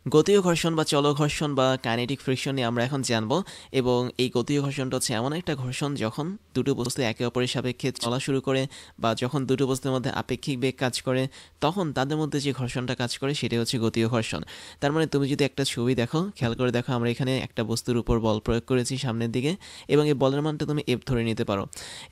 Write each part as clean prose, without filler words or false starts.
গতীয় ঘর্ষণ বা চল ঘর্ষণ বা কাইনেটিক ফ্রিকশন নিয়ে আমরা এখন জানবো। এবং এই গতীয় ঘর্ষণটা হচ্ছে এমন একটা ঘর্ষণ যখন দুটো বস্তু একে অপরের সাপেক্ষে চলা শুরু করে বা যখন দুটো বস্তুর মধ্যে আপেক্ষিক বেগ কাজ করে তখন তাদের মধ্যে যে ঘর্ষণটা কাজ করে সেটাই হচ্ছে গতীয় ঘর্ষণ। তার মানে তুমি যদি একটা ছবি দেখো, খেয়াল করে দেখো, আমরা এখানে একটা বস্তুর উপর বল প্রয়োগ করেছি সামনের দিকে এবং এই বলের মানটা তুমি এফ ধরে নিতে পারো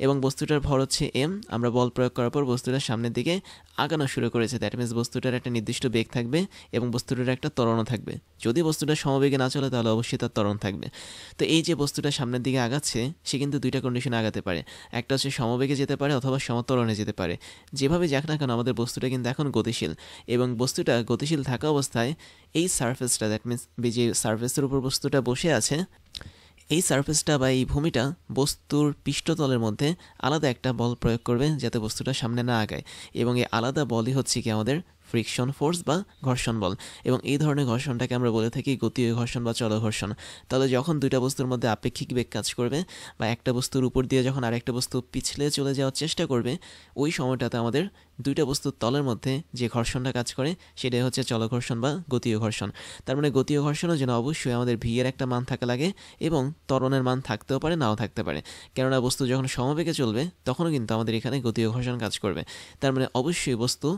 এবং বস্তুটার ভর হচ্ছে এম। আমরা বল প্রয়োগ করার পর বস্তুটা সামনের দিকে আগানো শুরু করেছে, দ্যাট মিনস বস্তুটার একটা নির্দিষ্ট বেগ থাকবে এবং বস্তুটার একটা ত্বরণও থাকবে। যদি বস্তুটা সমবেগে না চলে তাহলে অবশ্যই তার ত্বরণ থাকবে। তো এই যে বস্তুটা সামনের দিকে আগাচ্ছে সে কিন্তু দুইটা কন্ডিশনে আগাতে পারে, একটা হচ্ছে সমবেগে যেতে পারে অথবা সমত্বরণে যেতে পারে। যেভাবে যাক না কেন আমাদের বস্তুটা কিন্তু এখন গতিশীল এবং বস্তুটা গতিশীল থাকা অবস্থায় এই সারফেসটা, দ্যাট মিনস যে সারফেসের উপর বস্তুটা বসে আছে, এই সারফেসটা বা এই ভূমিটা বস্তুর পৃষ্ঠতলের মধ্যে আলাদা একটা বল প্রয়োগ করবে যাতে বস্তুটা সামনে না আগায় এবং এই আলাদা বলই হচ্ছে কি আমাদের ফ্রিকশন ফোর্স বা ঘর্ষণ বল। এবং এই ধরনের ঘর্ষণটাকে আমরা বলে থাকি গতীয় ঘর্ষণ বা চল ঘর্ষণ। তাহলে যখন দুইটা বস্তুর মধ্যে আপেক্ষিক বেগ কাজ করবে বা একটা বস্তুর উপর দিয়ে যখন আরেকটা বস্তু পিছলে চলে যাওয়ার চেষ্টা করবে, ওই সময়টাতে আমাদের দুইটা বস্তুর তলের মধ্যে যে ঘর্ষণটা কাজ করে সেটাই হচ্ছে চল ঘর্ষণ বা গতীয় ঘর্ষণ। তার মানে গতীয় ঘর্ষণের জন্য অবশ্যই আমাদের ভি এর একটা মান থাকা লাগে এবং ত্বরণের মান থাকতেও পারে, নাও থাকতে পারে। কেননা বস্তু যখন সমবেগে চলবে তখনও কিন্তু আমাদের এখানে গতীয় ঘর্ষণ কাজ করবে। তার মানে অবশ্যই বস্তু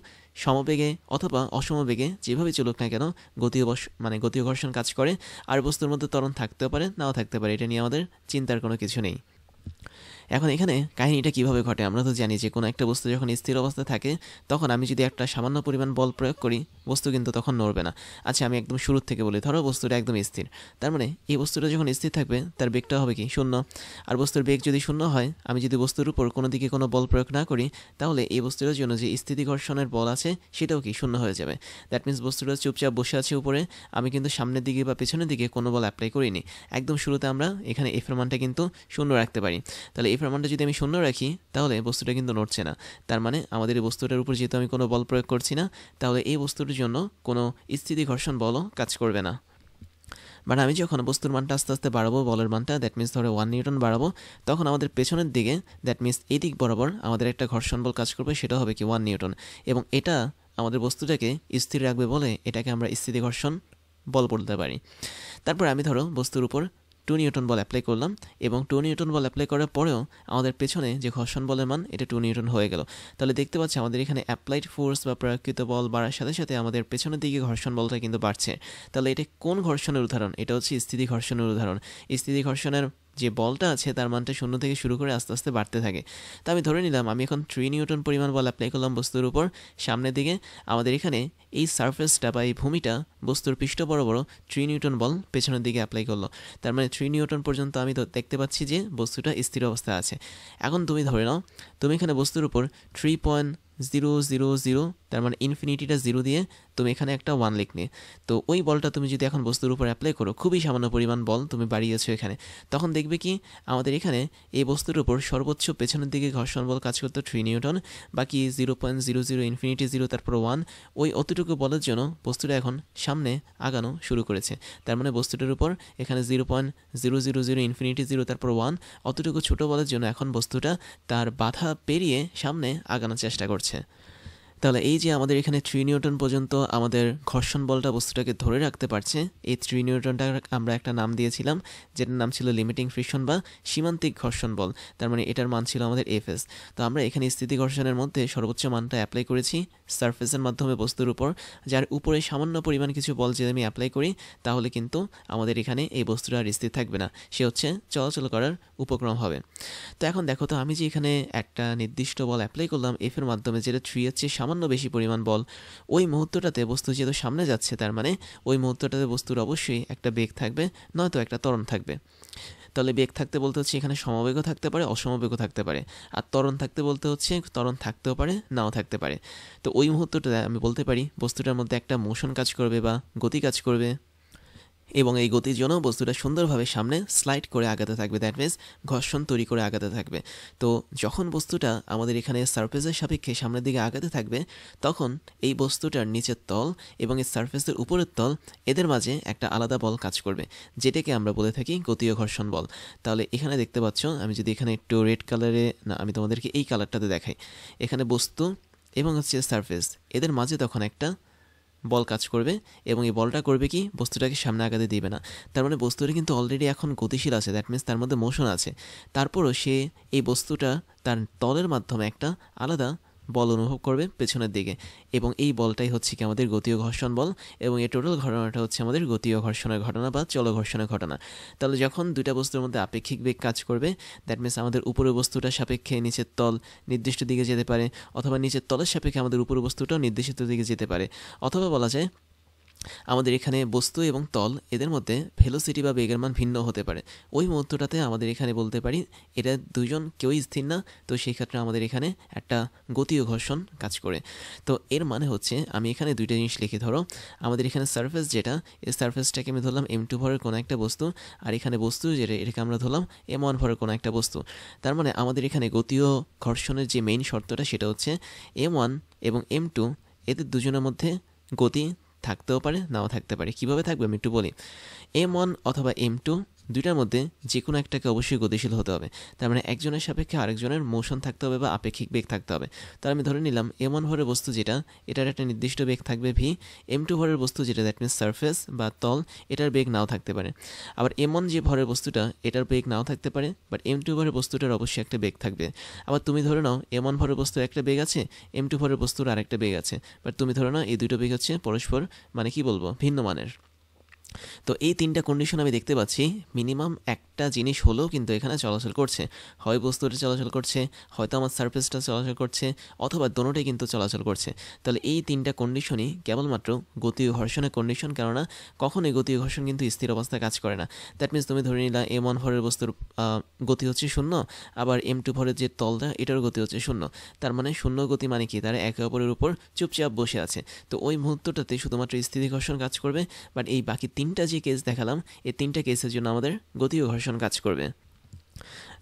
সমবেগে অথবা অসমবেগে যেভাবে চলুক না কেন গতীয় ঘর্ষণ কাজ করে। আর বস্তুর মধ্যে ত্বরণ থাকতেও পারে, নাও থাকতে পারে, এটা নিয়ে আমাদের চিন্তার কোনো কিছু নেই। এখন এখানে কাহিনীটা কিভাবে ঘটে আমরা তো জানি যে কোনো একটা বস্তু যখন স্থির অবস্থায় থাকে তখন আমি যদি একটা সামান্য পরিমাণ বল প্রয়োগ করি বস্তু কিন্তু তখন নড়বে না। আচ্ছা, আমি একদম শুরুর থেকে বলি, ধরো বস্তুটা একদম স্থির, তার মানে এই বস্তুটা যখন স্থির থাকবে তার বেগটা হবে কি শূন্য। আর বস্তুর বেগ যদি শূন্য হয়, আমি যদি বস্তুর উপর কোনো দিকে কোনো বল প্রয়োগ না করি তাহলে এই বস্তুটার জন্য যে স্থিতি ঘর্ষণের বল আছে সেটাও কি শূন্য হয়ে যাবে। দ্যাট মিনস বস্তুটা চুপচাপ বসে আছে উপরে, আমি কিন্তু সামনের দিকে বা পেছনের দিকে কোনো বল অ্যাপ্লাই করিনি। একদম শুরুতে আমরা এখানে এফের মানটা কিন্তু শূন্য রাখতে পারি। তাহলে এই প্রমাণটা যদি আমি শূন্য রাখি তাহলে বস্তুটা কিন্তু নড়ছে না। তার মানে আমাদের এই বস্তুটার উপর যেহেতু আমি কোনো বল প্রয়োগ করছি না তাহলে এই বস্তুটির জন্য কোনো স্থিতি ঘর্ষণ বলও কাজ করবে না। বাট আমি যখন বস্তুর মানটা আস্তে আস্তে বাড়াবো, বলের মানটা দ্যাট মিনস ধরে 1 নিউটন বাড়াবো, তখন আমাদের পেছনের দিকে দ্যাট মিনস এই দিক বরাবর আমাদের একটা ঘর্ষণ বল কাজ করবে, সেটা হবে কি 1 নিউটন। এবং এটা আমাদের বস্তুটাকে স্থির রাখবে বলে এটাকে আমরা স্থিতি ঘর্ষণ বল বলতে পারি। তারপর আমি ধরো বস্তুর উপর 2 নিউটন বল অ্যাপ্লাই করলাম এবং 2 নিউটন বল অ্যাপ্লাই করার পরেও আমাদের পেছনে যে ঘর্ষণ বলের মান এটা 2 নিউটন হয়ে গেল। তাহলে দেখতে পাচ্ছি আমাদের এখানে অ্যাপ্লাইড ফোর্স বা প্রয়োগকৃত বল বাড়ার সাথে সাথে আমাদের পেছনের দিকে ঘর্ষণ বলটা কিন্তু বাড়ছে। তাহলে এটা কোন ঘর্ষণের উদাহরণ? এটা হচ্ছে স্থিতি ঘর্ষণের উদাহরণ। স্থিতি ঘর্ষণের যে বলটা আছে তার মানটা শূন্য থেকে শুরু করে আস্তে আস্তে বাড়তে থাকে। তো আমি ধরে নিলাম আমি এখন 3 নিউটন পরিমাণ বল অ্যাপ্লাই করলাম বস্তুর উপর সামনের দিকে। আমাদের এখানে এই সারফেসটা বা এই ভূমিটা বস্তুর পৃষ্ঠ বরাবর 3 নিউটন বল পেছনের দিকে অ্যাপ্লাই করলো। তার মানে 3 নিউটন পর্যন্ত আমি তো দেখতে পাচ্ছি যে বস্তুটা স্থির অবস্থায় আছে। এখন তুমি ধরে নাও তুমি এখানে বস্তুর উপর 3.000, তার মানে ইনফিনিটিটা জিরো দিয়ে তুমি এখানে একটা 1 লিখলে, তো ওই বলটা তুমি যদি এখন বস্তুর উপর অ্যাপ্লাই করো, খুবই সামান্য পরিমাণ বল তুমি বাড়িয়েছো এখানে, তখন দেখবে কি আমাদের এখানে এই বস্তুর উপর সর্বোচ্চ পেছনের দিকে ঘর্ষণ বল কাজ করতো 3 নিউটন, বাকি 0.00 ইনফিনিটি জিরো তারপর 1, ওই অতটুকু বলের জন্য বস্তুটা এখন সামনে আগানো শুরু করেছে। তার মানে বস্তুটার উপর এখানে 0.000 ইনফিনিটি জিরো তারপর 1 অতটুকু ছোটো বলের জন্য এখন বস্তুটা তার বাধা পেরিয়ে সামনে আগানোর চেষ্টা করছে। তাহলে এই যে আমাদের এখানে 3 নিউটন পর্যন্ত আমাদের ঘর্ষণ বলটা বস্তুটাকে ধরে রাখতে পারছে, এই 3 নিউটনটা আমরা একটা নাম দিয়েছিলাম যেটার নাম ছিল লিমিটিং ফ্রিকশন বা সীমান্তিক ঘর্ষণ বল। তার মানে এটার মান ছিল আমাদের এফএস। তো আমরা এখানে স্থিতি ঘর্ষণের মধ্যে সর্বোচ্চ মানটা অ্যাপ্লাই করেছি সারফেসের মাধ্যমে বস্তুর উপর, যার উপরে সামান্য পরিমাণ কিছু বল যদি আমি অ্যাপ্লাই করি তাহলে কিন্তু আমাদের এখানে এই বস্তুটা আর স্থির থাকবে না, সে হচ্ছে চলাচল করার উপক্রম হবে। তো এখন দেখো তো আমি যে এখানে একটা নির্দিষ্ট বল অ্যাপ্লাই করলাম এফের মাধ্যমে, যেটা 3 এর চেয়ে সামান্য বেশি পরিমাণ বল, ওই মুহূর্তটাতে বস্তু যেহেতু সামনে যাচ্ছে তার মানে ওই মুহূর্তটাতে বস্তুর অবশ্যই একটা বেগ থাকবে, নয়তো একটা ত্বরণ থাকবে। তাহলে বেগ থাকতে বলতে হচ্ছে এখানে সমবেগও থাকতে পারে, অসমবেগও থাকতে পারে। আর ত্বরণ থাকতে বলতে হচ্ছে ত্বরণ থাকতেও পারে, নাও থাকতে পারে। তো ওই মুহূর্তটাতে আমি বলতে পারি বস্তুটার মধ্যে একটা মোশন কাজ করবে বা গতি কাজ করবে এবং এই গতির জন্য বস্তুটা সুন্দরভাবে সামনে স্লাইড করে আগাতে থাকবে, দ্যাট মিনস ঘর্ষণ তৈরি করে আগাতে থাকবে। তো যখন বস্তুটা আমাদের এখানে সারফেসের সাপেক্ষে সামনের দিকে আগাতে থাকবে তখন এই বস্তুটার নিচের তল এবং এই সারফেসের উপরের তল এদের মাঝে একটা আলাদা বল কাজ করবে, যেটাকে আমরা বলে থাকি গতীয় ঘর্ষণ বল। তাহলে এখানে দেখতে পাচ্ছ, আমি যদি এখানে একটু রেড কালারে, না আমি তোমাদেরকে এই কালারটাতে দেখাই, এখানে বস্তু এবং হচ্ছে সারফেস এদের মাঝে তখন একটা বল কাজ করবে এবং এই বলটা করবে কি বস্তুটাকে সামনে আগাতে দিবে না। তার মানে বস্তুটা কিন্তু অলরেডি এখন গতিশীল আছে, দ্যাট মিনস তার মধ্যে মোশন আছে। তারপরও সে এই বস্তুটা তার তলের মাধ্যমে একটা আলাদা বল অনুভব করবে পেছনের দিকে, এবং এই বলটাই হচ্ছে কি আমাদের গতীয় ঘর্ষণ বল, এবং এই টোটাল ঘটনাটা হচ্ছে আমাদের গতীয় ঘর্ষণের ঘটনা বা চলঘর্ষণের ঘটনা। তাহলে যখন দুইটা বস্তুর মধ্যে আপেক্ষিক বেগ কাজ করবে, দ্যাট মিনস আমাদের উপরের বস্তুটার সাপেক্ষে নিচের তল নির্দিষ্ট দিকে যেতে পারে, অথবা নিচের তলের সাপেক্ষে আমাদের উপরের বস্তুটাও নির্দিষ্ট দিকে যেতে পারে, অথবা বলা যায় আমাদের এখানে বস্তু এবং তল এদের মধ্যে ভেলোসিটি বা বেগের মান ভিন্ন হতে পারে। ওই মুহূর্তটাতে আমাদের এখানে বলতে পারি এটা দুজন কেউই স্থির না, তো সেই ক্ষেত্রে আমাদের এখানে একটা গতীয় ঘর্ষণ কাজ করে। তো এর মানে হচ্ছে আমি এখানে দুইটা জিনিস লিখে ধরো, আমাদের এখানে সারফেস যেটা, এই সারফেসটাকে আমি ধরলাম m2 ভরের কোনো একটা বস্তু, আর এখানে বস্তু যেটা এটাকে আমরা ধরলাম m1 ভরের কোনো একটা বস্তু। তার মানে আমাদের এখানে গতীয় ঘর্ষণের যে মেইন শর্তটা সেটা হচ্ছে m1 এবং m2 এদের দুজনের মধ্যে গতি থাকতেও পারে নাও থাকতে পারে। কীভাবে থাকবে আমি একটু বলি। m1 অথবা m2 দুইটার মধ্যে যে কোনো একটাকে অবশ্যই গতিশীল হতে হবে। তার মানে একজনের সাপেক্ষে আরেকজনের মোশন থাকতে হবে বা আপেক্ষিক বেগ থাকতে হবে। তার আমি ধরে নিলাম m1 ভরের বস্তু যেটা, এটার একটা নির্দিষ্ট বেগ থাকবে v, m2 ভরের বস্তু যেটা দ্যাট মিনস সারফেস বা তল, এটার বেগ নাও থাকতে পারে। আবার m1 যে ভরের বস্তুটা এটার বেগ নাও থাকতে পারে, বাট m2 ভরের বস্তুটার অবশ্যই একটা বেগ থাকবে। আবার তুমি ধরে নাও m1 ভরের বস্তুর একটা বেগ আছে, m2 ভরের বস্তুর আরেকটা বেগ আছে, বাট তুমি ধরে নাও এই দুটো বেগ হচ্ছে পরস্পর মানে কি বলবো ভিন্ন মানের। তো এই তিনটা কন্ডিশন আমি দেখতে পাচ্ছি মিনিমাম একটা জিনিস হলেও কিন্তু এখানে চলাচল করছে, হয় বস্তুটা চলাচল করছে, হয়তো আমার সারফেসটা চলাচল করছে, অথবা দোনোটাই কিন্তু চলাচল করছে। তাহলে এই তিনটা কন্ডিশনই কেবলমাত্র গতীয় ঘর্ষণের কন্ডিশন, কেননা কখনোই গতীয় ঘর্ষণ কিন্তু স্থির অবস্থায় কাজ করে না। দ্যাট মিনস তুমি ধরে নিলা m1 ভরের বস্তুর গতি হচ্ছে 0, আবার m2 ভরের যে তলটা এটার গতি হচ্ছে 0। তার মানে শূন্য গতি মানে কি, তারা একে অপরের উপর চুপচাপ বসে আছে। তো ওই মুহূর্তটাতে শুধুমাত্র স্থিতি ঘর্ষণ কাজ করবে, বাট এই বাকি তিনটা যে কেস দেখালাম এই তিনটা কেসের জন্য আমাদের গতীয় ঘর্ষণ কাজ করবে।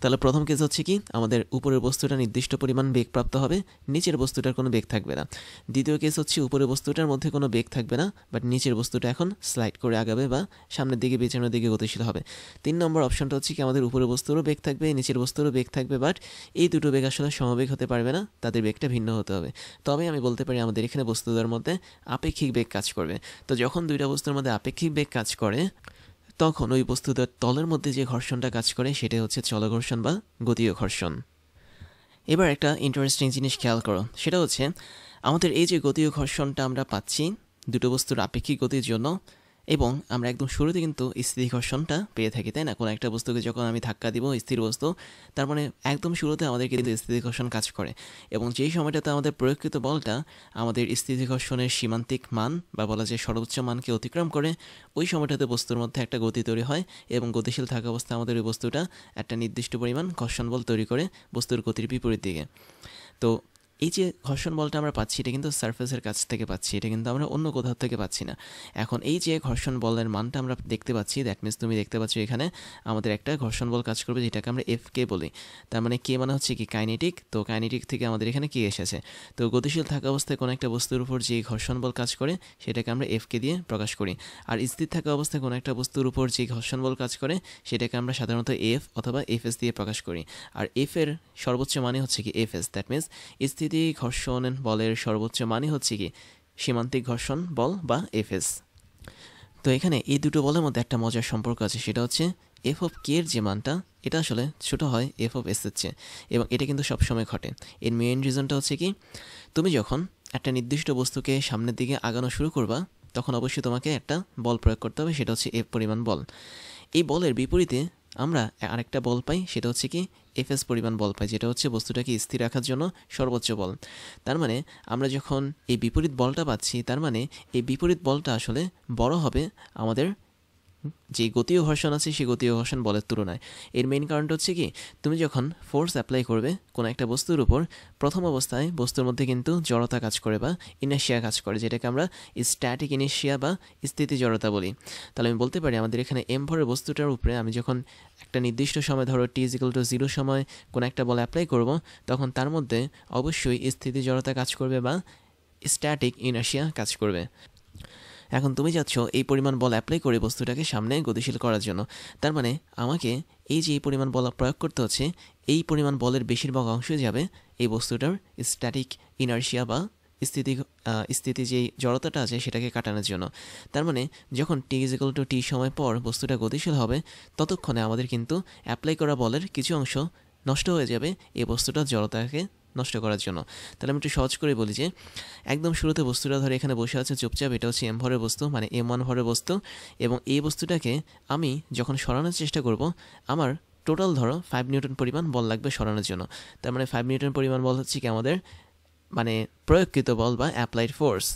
তাহলে প্রথম কেস হচ্ছে কি, আমাদের উপরের বস্তুটা নির্দিষ্ট পরিমাণ বেগ প্রাপ্ত হবে, নিচের বস্তুটার কোনো বেগ থাকবে না। দ্বিতীয় কেস হচ্ছে উপরের বস্তুটার মধ্যে কোনো বেগ থাকবে না, বাট নিচের বস্তুটা এখন স্লাইড করে আগাবে বা সামনের দিকে পেছনের দিকে গতিশীল হবে। 3 নম্বর অপশনটা হচ্ছে কি, আমাদের উপরের বস্তুরও বেগ থাকবে, নিচের বস্তুরও বেগ থাকবে, বাট এই দুটো বেগ আসলে সমবেগ হতে পারবে না, তাদের বেগটা ভিন্ন হতে হবে। তবে আমি বলতে পারি আমাদের এখানে বস্তুদের মধ্যে আপেক্ষিক বেগ কাজ করবে। তো যখন দুইটা বস্তুর মধ্যে আপেক্ষিক বেগ কাজ করে তখন ওই বস্তুটার তলের মধ্যে যে ঘর্ষণটা কাজ করে সেটা হচ্ছে চলঘর্ষণ বা গতীয় ঘর্ষণ। এবার একটা ইন্টারেস্টিং জিনিস খেয়াল করো, সেটা হচ্ছে আমাদের এই যে গতীয় ঘর্ষণটা আমরা পাচ্ছি দুটো বস্তুর আপেক্ষিক গতির জন্য, এবং আমরা একদম শুরুতে কিন্তু স্থিতি ঘর্ষণটা পেয়ে থাকি, তাই না? কোনো একটা বস্তুকে যখন আমি ধাক্কা দিব স্থির বস্তু, তার মানে একদম শুরুতে আমাদের কিন্তু স্থিতি ঘর্ষণ কাজ করে, এবং যেই সময়টাতে আমাদের প্রয়োগকৃত বলটা আমাদের স্থিতি ঘর্ষণের সীমান্তিক মান বা বলা যায় সর্বোচ্চ মানকে অতিক্রম করে, ওই সময়টাতে বস্তুর মধ্যে একটা গতি তৈরি হয়, এবং গতিশীল থাকা অবস্থায় আমাদের ওই বস্তুটা একটা নির্দিষ্ট পরিমাণ ঘর্ষণ বল তৈরি করে বস্তুর গতির বিপরীত দিকে। তো এই যে ঘর্ষণ বলটা আমরা পাচ্ছি এটা কিন্তু সারফেসের কাছ থেকে পাচ্ছি, এটা কিন্তু আমরা অন্য কোথাও থেকে পাচ্ছি না। এখন এই যে ঘর্ষণ বলের মানটা আমরা দেখতে পাচ্ছি, দ্যাট মিনস তুমি দেখতে পাচ্ছ এখানে আমাদের একটা ঘর্ষণ বল কাজ করবে যেটাকে আমরা এফ কে বলি। তার মানে কে মানে হচ্ছে কি কাইনেটিক, তো কাইনেটিক থেকে আমাদের এখানে কে এসেছে। তো গতিশীল থাকা অবস্থায় কোনো একটা বস্তুর উপর যে ঘর্ষণ বল কাজ করে সেটাকে আমরা এফ কে দিয়ে প্রকাশ করি, আর স্থির থাকা অবস্থায় কোনো একটা বস্তুর উপর যে ঘর্ষণ বল কাজ করে সেটাকে আমরা সাধারণত এফ অথবা এফএস দিয়ে প্রকাশ করি। আর এফ এর সর্বোচ্চ মানে হচ্ছে কি এফএস, দ্যাট মিনস স্থিতি ঘর্ষণ বলের সর্বোচ্চ মানে হচ্ছে কি সীমান্তিক ঘর্ষণ বল বা এফএস। তো এখানে এই দুটো বলের মধ্যে একটা মজার সম্পর্ক আছে, সেটা হচ্ছে এফ অফ কে এর যে মানটা এটা আসলে ছোট হয় এফ অফ এস এর চেয়ে, এবং এটা কিন্তু সবসময় ঘটে। এর মেইন রিজনটা হচ্ছে কি, তুমি যখন একটা নির্দিষ্ট বস্তুকে সামনের দিকে আগানো শুরু করবা তখন অবশ্যই তোমাকে একটা বল প্রয়োগ করতে হবে, সেটা হচ্ছে এফ পরিমাণ বল। এই বলের বিপরীতে আমরা আরেকটা বল পাই, সেটা হচ্ছে কি এফএস পরিমাণ বল পাই, যেটা হচ্ছে বস্তুটাকে স্থির রাখার জন্য সর্বোচ্চ বল। তার মানে আমরা যখন এই বিপরীত বলটা পাচ্ছি, তার মানে এই বিপরীত বলটা আসলে বড় হবে আমাদের যে গতীয় ঘর্ষণ আছে সেই গতীয় ঘর্ষণ বলের তুলনায়। এর মেইন কারণটা হচ্ছে কি, তুমি যখন ফোর্স অ্যাপ্লাই করবে কোনো একটা বস্তুর উপর, প্রথম অবস্থায় বস্তুর মধ্যে কিন্তু জড়তা কাজ করে বা ইনার্শিয়া কাজ করে, যেটাকে আমরা স্ট্যাটিক ইনার্শিয়া বা স্থিতি জড়তা বলি। তাহলে আমি বলতে পারি আমাদের এখানে এম ভরের বস্তুটার উপরে আমি যখন একটা নির্দিষ্ট সময় ধরো t=0 সময় কোনো একটা বল অ্যাপ্লাই করব, তখন তার মধ্যে অবশ্যই স্থিতি জড়তা কাজ করবে বা স্ট্যাটিক ইনার্শিয়া কাজ করবে। এখন তুমি যাচ্ছ এই পরিমাণ বল অ্যাপ্লাই করে বস্তুটাকে সামনে গতিশীল করার জন্য, তার মানে আমাকে এই যে এই পরিমাণ বল প্রয়োগ করতে হচ্ছে, এই পরিমাণ বলের বেশিরভাগ অংশই যাবে এই বস্তুটার স্ট্যাটিক ইনার্শিয়া বা স্থিতি যেই জড়তাটা আছে সেটাকে কাটানোর জন্য। তার মানে যখন t সময় পর বস্তুটা গতিশীল হবে ততক্ষণে আমাদের কিন্তু অ্যাপ্লাই করা বলের কিছু অংশ নষ্ট হয়ে যাবে এই বস্তুটার জড়তাকে নষ্ট করার জন্য। তাহলে আমি একটু সহজ করে বলি যে একদম শুরুতে বস্তুটা ধরে এখানে বসে আছে চুপচাপ, এটা হচ্ছে m ভরের বস্তু, মানে m1 ভরের বস্তু, এবং এই বস্তুটাকে আমি যখন সরানোর চেষ্টা করব আমার টোটাল ধরো 5 নিউটন পরিমাণ বল লাগবে সরানোর জন্য। তার মানে 5 নিউটন পরিমাণ বল হচ্ছে কি আমাদের মানে প্রয়োগকৃত বল বা অ্যাপ্লাইড ফোর্স,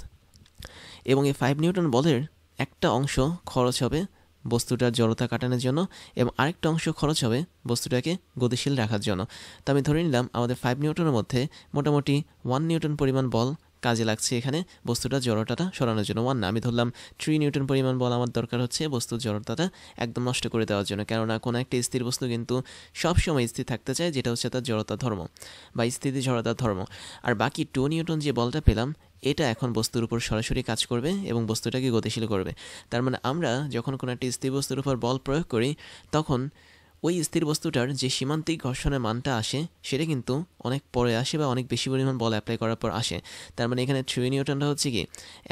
এবং এই 5 নিউটন বলের একটা অংশ খরচ হবে বস্তুটার জড়তা কাটানোর জন্য এবং আরেকটা অংশ খরচ হবে বস্তুটাকে গতিশীল রাখার জন্য। তো আমি ধরে নিলাম আমাদের 5 নিউটনের মধ্যে মোটামুটি 1 নিউটন পরিমাণ বল কাজে লাগছে এখানে বস্তুটার জড়তাটা সরানোর জন্য। 1 না, আমি ধরলাম 3 নিউটন পরিমাণ বল আমার দরকার হচ্ছে বস্তুর জড়তাটা একদম নষ্ট করে দেওয়ার জন্য, কেননা কোনো একটা স্থির বস্তু কিন্তু সবসময় স্থির থাকতে চায়, যেটা হচ্ছে তার জড়তা ধর্ম বা স্থিতি জড়তার ধর্ম। আর বাকি 2 নিউটন যে বলটা পেলাম এটা এখন বস্তুর উপর সরাসরি কাজ করবে এবং বস্তুটাকে গতিশীল করবে। তার মানে আমরা যখন কোনো একটা স্থির বস্তুর উপর বল প্রয়োগ করি তখন ওই স্থির বস্তুটার যে সীমান্তিক ঘর্ষণের মানটা আসে সেটা কিন্তু অনেক পরে আসে বা অনেক বেশি পরিমাণ বল অ্যাপ্লাই করার পর আসে। তার মানে এখানে 3 নিউটনটা হচ্ছে কি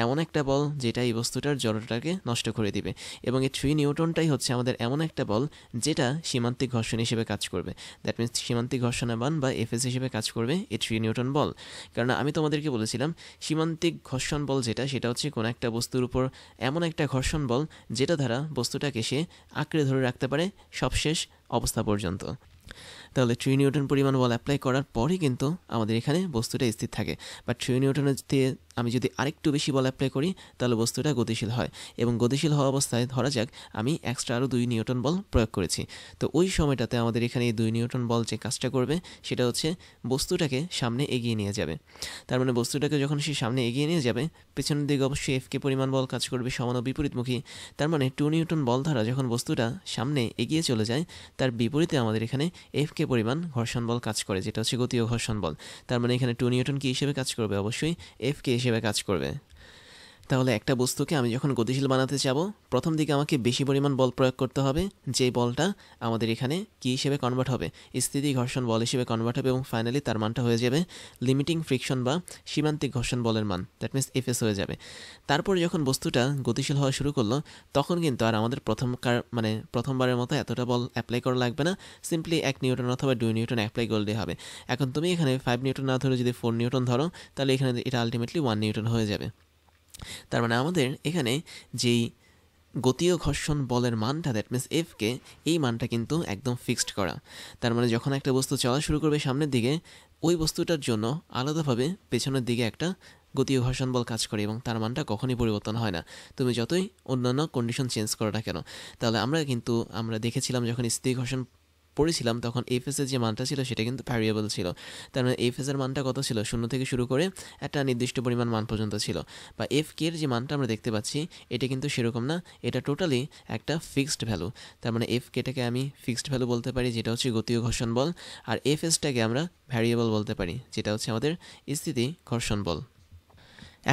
এমন একটা বল যেটা এই বস্তুটার জড়তাকে নষ্ট করে দিবে, এবং এই 3 নিউটনটাই হচ্ছে আমাদের এমন একটা বল যেটা সীমান্তিক ঘর্ষণ হিসেবে কাজ করবে। দ্যাট মিনস সীমান্তিক ঘর্ষণের মান বা এফএস হিসেবে কাজ করবে এই 3 নিউটন বল। কারণ আমি তোমাদেরকে বলেছিলাম সীমান্তিক ঘর্ষণ বল সেটা হচ্ছে কোনো একটা বস্তুর উপর এমন একটা ঘর্ষণ বল যেটা দ্বারা বস্তুটাকে সে আঁকড়ে ধরে রাখতে পারে সবশেষ অবস্থা পর্যন্ত। তাহলে 3 নিউটন পরিমাণ বল অ্যাপ্লাই করার পরই কিন্তু আমাদের এখানে বস্তুটা স্থির থাকে, বা 3 নিউটনের দিয়ে আমি যদি আরেকটু বেশি বল অ্যাপ্লাই করি তাহলে বস্তুটা গতিশীল হয়, এবং গতিশীল হওয়া অবস্থায় ধরা যাক আমি এক্সট্রা আরও 2 নিউটন বল প্রয়োগ করেছি। তো ওই সময়টাতে আমাদের এখানে এই 2 নিউটন বল যে কাজটা করবে সেটা হচ্ছে বস্তুটাকে সামনে এগিয়ে নিয়ে যাবে। তার মানে বস্তুটাকে যখন সে সামনে এগিয়ে নিয়ে যাবে পেছনের দিকে অবশ্যই এফকে পরিমাণ বল কাজ করবে সমান ও বিপরীতমুখী। তার মানে 2 নিউটন বল দ্বারা যখন বস্তুটা সামনে এগিয়ে চলে যায় তার বিপরীতে আমাদের এখানে এফকে পরিমাণ ঘর্ষণ বল কাজ করে, যেটা হচ্ছে গতীয় ঘর্ষণ বল। তার মানে এখানে 2 নিউটন কি হিসেবে কাজ করবে? অবশ্যই এফকে হিসেবে কাজ করবে। তাহলে একটা বস্তুকে আমি যখন গতিশীল বানাতে যাব প্রথম দিকে আমাকে বেশি পরিমাণ বল প্রয়োগ করতে হবে, যে বলটা আমাদের এখানে কি হিসেবে কনভার্ট হবে? স্থিতি ঘর্ষণ বল হিসেবে কনভার্ট হবে, এবং ফাইনালি তার মানটা হয়ে যাবে লিমিটিং ফ্রিকশন বা সীমান্তিক ঘর্ষণ বলের মান, দ্যাট মিনস এফএস হয়ে যাবে। তারপর যখন বস্তুটা গতিশীল হওয়া শুরু করলো তখন কিন্তু আর আমাদের প্রথমবারের মতো এতটা বল অ্যাপ্লাই করা লাগবে না, সিম্পলি 1 নিউটন অথবা 2 নিউটন অ্যাপ্লাই করলেই হবে। এখন তুমি এখানে 5 নিউটন না ধরে যদি 4 নিউটন ধরো তাহলে এখানে এটা আলটিমেটলি 1 নিউটন হয়ে যাবে। তার মানে আমাদের এখানে যেই গতীয় ঘর্ষণ বলের মানটা দ্যাট মিনস এফকে, এই মানটা কিন্তু একদম ফিক্সড করা। তার মানে যখন একটা বস্তু চলা শুরু করবে সামনের দিকে ওই বস্তুটার জন্য আলাদাভাবে পেছনের দিকে একটা গতীয় ঘর্ষণ বল কাজ করে এবং তার মানটা কখনই পরিবর্তন হয় না, তুমি যতই অন্যান্য কন্ডিশন চেঞ্জ করো না কেন। তাহলে আমরা দেখেছিলাম যখন স্থির ঘর্ষণ পড়েছিলাম তখন এফএসের যে মানটা ছিল সেটা কিন্তু ভ্যারিয়েবল ছিল। তার মানে এফএসের মানটা কত ছিল? 0 থেকে শুরু করে একটা নির্দিষ্ট পরিমাণ মান পর্যন্ত ছিল, বা এফ কে এর যে মানটা আমরা দেখতে পাচ্ছি এটা কিন্তু সেরকম না, এটা টোটালি একটা ফিক্সড ভ্যালু। তার মানে এফ কেটাকে আমি ফিক্সড ভ্যালু বলতে পারি যেটা হচ্ছে গতীয় ঘর্ষণ বল, আর এফএসটাকে আমরা ভ্যারিয়েবল বলতে পারি যেটা হচ্ছে আমাদের স্থিতি ঘর্ষণ বল।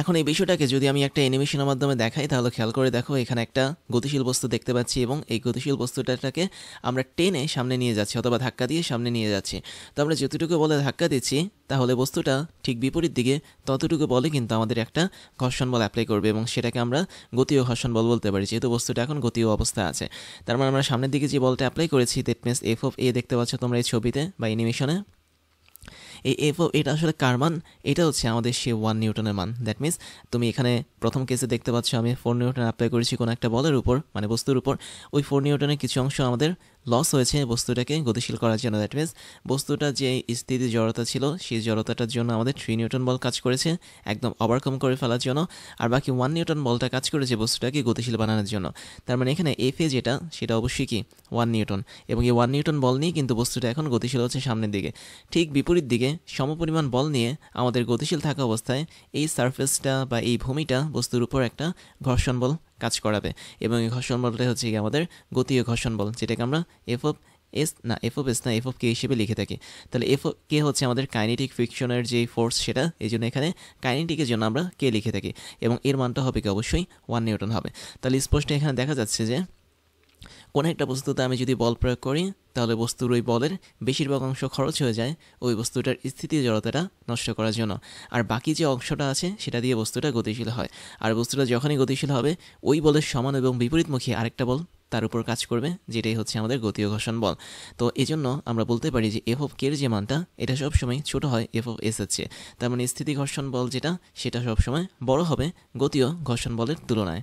এখন এই বিষয়টাকে যদি আমি একটা অ্যানিমেশনের মাধ্যমে দেখাই তাহলে খেয়াল করে দেখো এখানে একটা গতিশীল বস্তু দেখতে পাচ্ছি এবং এই গতিশীল বস্তুটাকে আমরা টেনে সামনে নিয়ে যাচ্ছি অথবা ধাক্কা দিয়ে সামনে নিয়ে যাচ্ছি। তো আমরা যতটুকু বলে ধাক্কা দিচ্ছি তাহলে বস্তুটা ঠিক বিপরীত দিকে ততটুকু বলে কিন্তু আমাদের একটা ঘর্ষণ বল অ্যাপ্লাই করবে এবং সেটাকে আমরা গতীয় ঘর্ষণ বল বলতে পারি, যেহেতু বস্তুটা এখন গতীয় অবস্থা আছে। তার মানে আমরা সামনের দিকে যে বলটা অ্যাপ্লাই করেছি দ্যাট মিনস এফ অফ এ দেখতে পাচ্ছ তোমরা এই ছবিতে বা অ্যানিমেশনে। এই এটা আসলে কার মান? এটা হচ্ছে আমাদের সে 1 নিউটনের মান। দ্যাট মিনস তুমি এখানে প্রথম কেসে দেখতে পাচ্ছ আমি 4 নিউটন অ্যাপ্লাই করেছি কোনো একটা বলের উপর, মানে বস্তুর উপর। ওই 4 নিউটনের কিছু অংশ আমাদের লস হয়েছে বস্তুটাকে গতিশীল করার জন্য। দ্যাট মিনস বস্তুটা যে স্থিতি জড়তা ছিল সেই জড়তাটার জন্য আমাদের 3 নিউটন বল কাজ করেছে একদম ওভারকাম করে ফেলার জন্য, আর বাকি 1 নিউটন বলটা কাজ করেছে বস্তুটাকে গতিশীল বানানোর জন্য। তার মানে এখানে এফ এ যেটা সেটা অবশ্যই কি 1 নিউটন, এবং এই 1 নিউটন বল নিয়ে কিন্তু বস্তুটা এখন গতিশীল হচ্ছে সামনের দিকে। ঠিক বিপরীত দিকে সমপরিমাণ বল নিয়ে আমাদের গতিশীল থাকা অবস্থায় এই সারফেসটা বা এই ভূমিটা বস্তুর উপর একটা ঘর্ষণ বল কাজ করাবে, এবং এই ঘর্ষণ বলটাই হচ্ছে আমাদের গতীয় ঘর্ষণ বল, যেটাকে আমরা এফ অফ কে হিসেবে লিখে থাকি। তাহলে এফ কে হচ্ছে আমাদের কাইনেটিক ফ্রিকশনের যে ফোর্স সেটা, এই জন্য এখানে কাইনেটিকের জন্য আমরা কে লিখে থাকি, এবং এর মানটা হবে কি অবশ্যই 1 নিউটন হবে। তাহলে স্পষ্ট এখানে দেখা যাচ্ছে যে কোনো একটা বস্তুতে আমি যদি বল প্রয়োগ করি তাহলে বস্তুর ওই বলের বেশিরভাগ অংশ খরচ হয়ে যায় ওই বস্তুটার স্থিতি জড়তাটা নষ্ট করার জন্য, আর বাকি যে অংশটা আছে সেটা দিয়ে বস্তুটা গতিশীল হয়। আর বস্তুটা যখনই গতিশীল হবে ওই বলের সমান এবং বিপরীতমুখী আরেকটা বল তার উপর কাজ করবে, যেটাই হচ্ছে আমাদের গতীয় ঘর্ষণ বল। তো এজন্য আমরা বলতে পারি যে এফ অফ কে এর যে মানটা এটা সবসময় ছোট হয় এফ অফ এস এর চেয়ে। তার মানে স্থিতি ঘর্ষণ বল যেটা সেটা সবসময় বড় হবে গতীয় ঘর্ষণ বলের তুলনায়।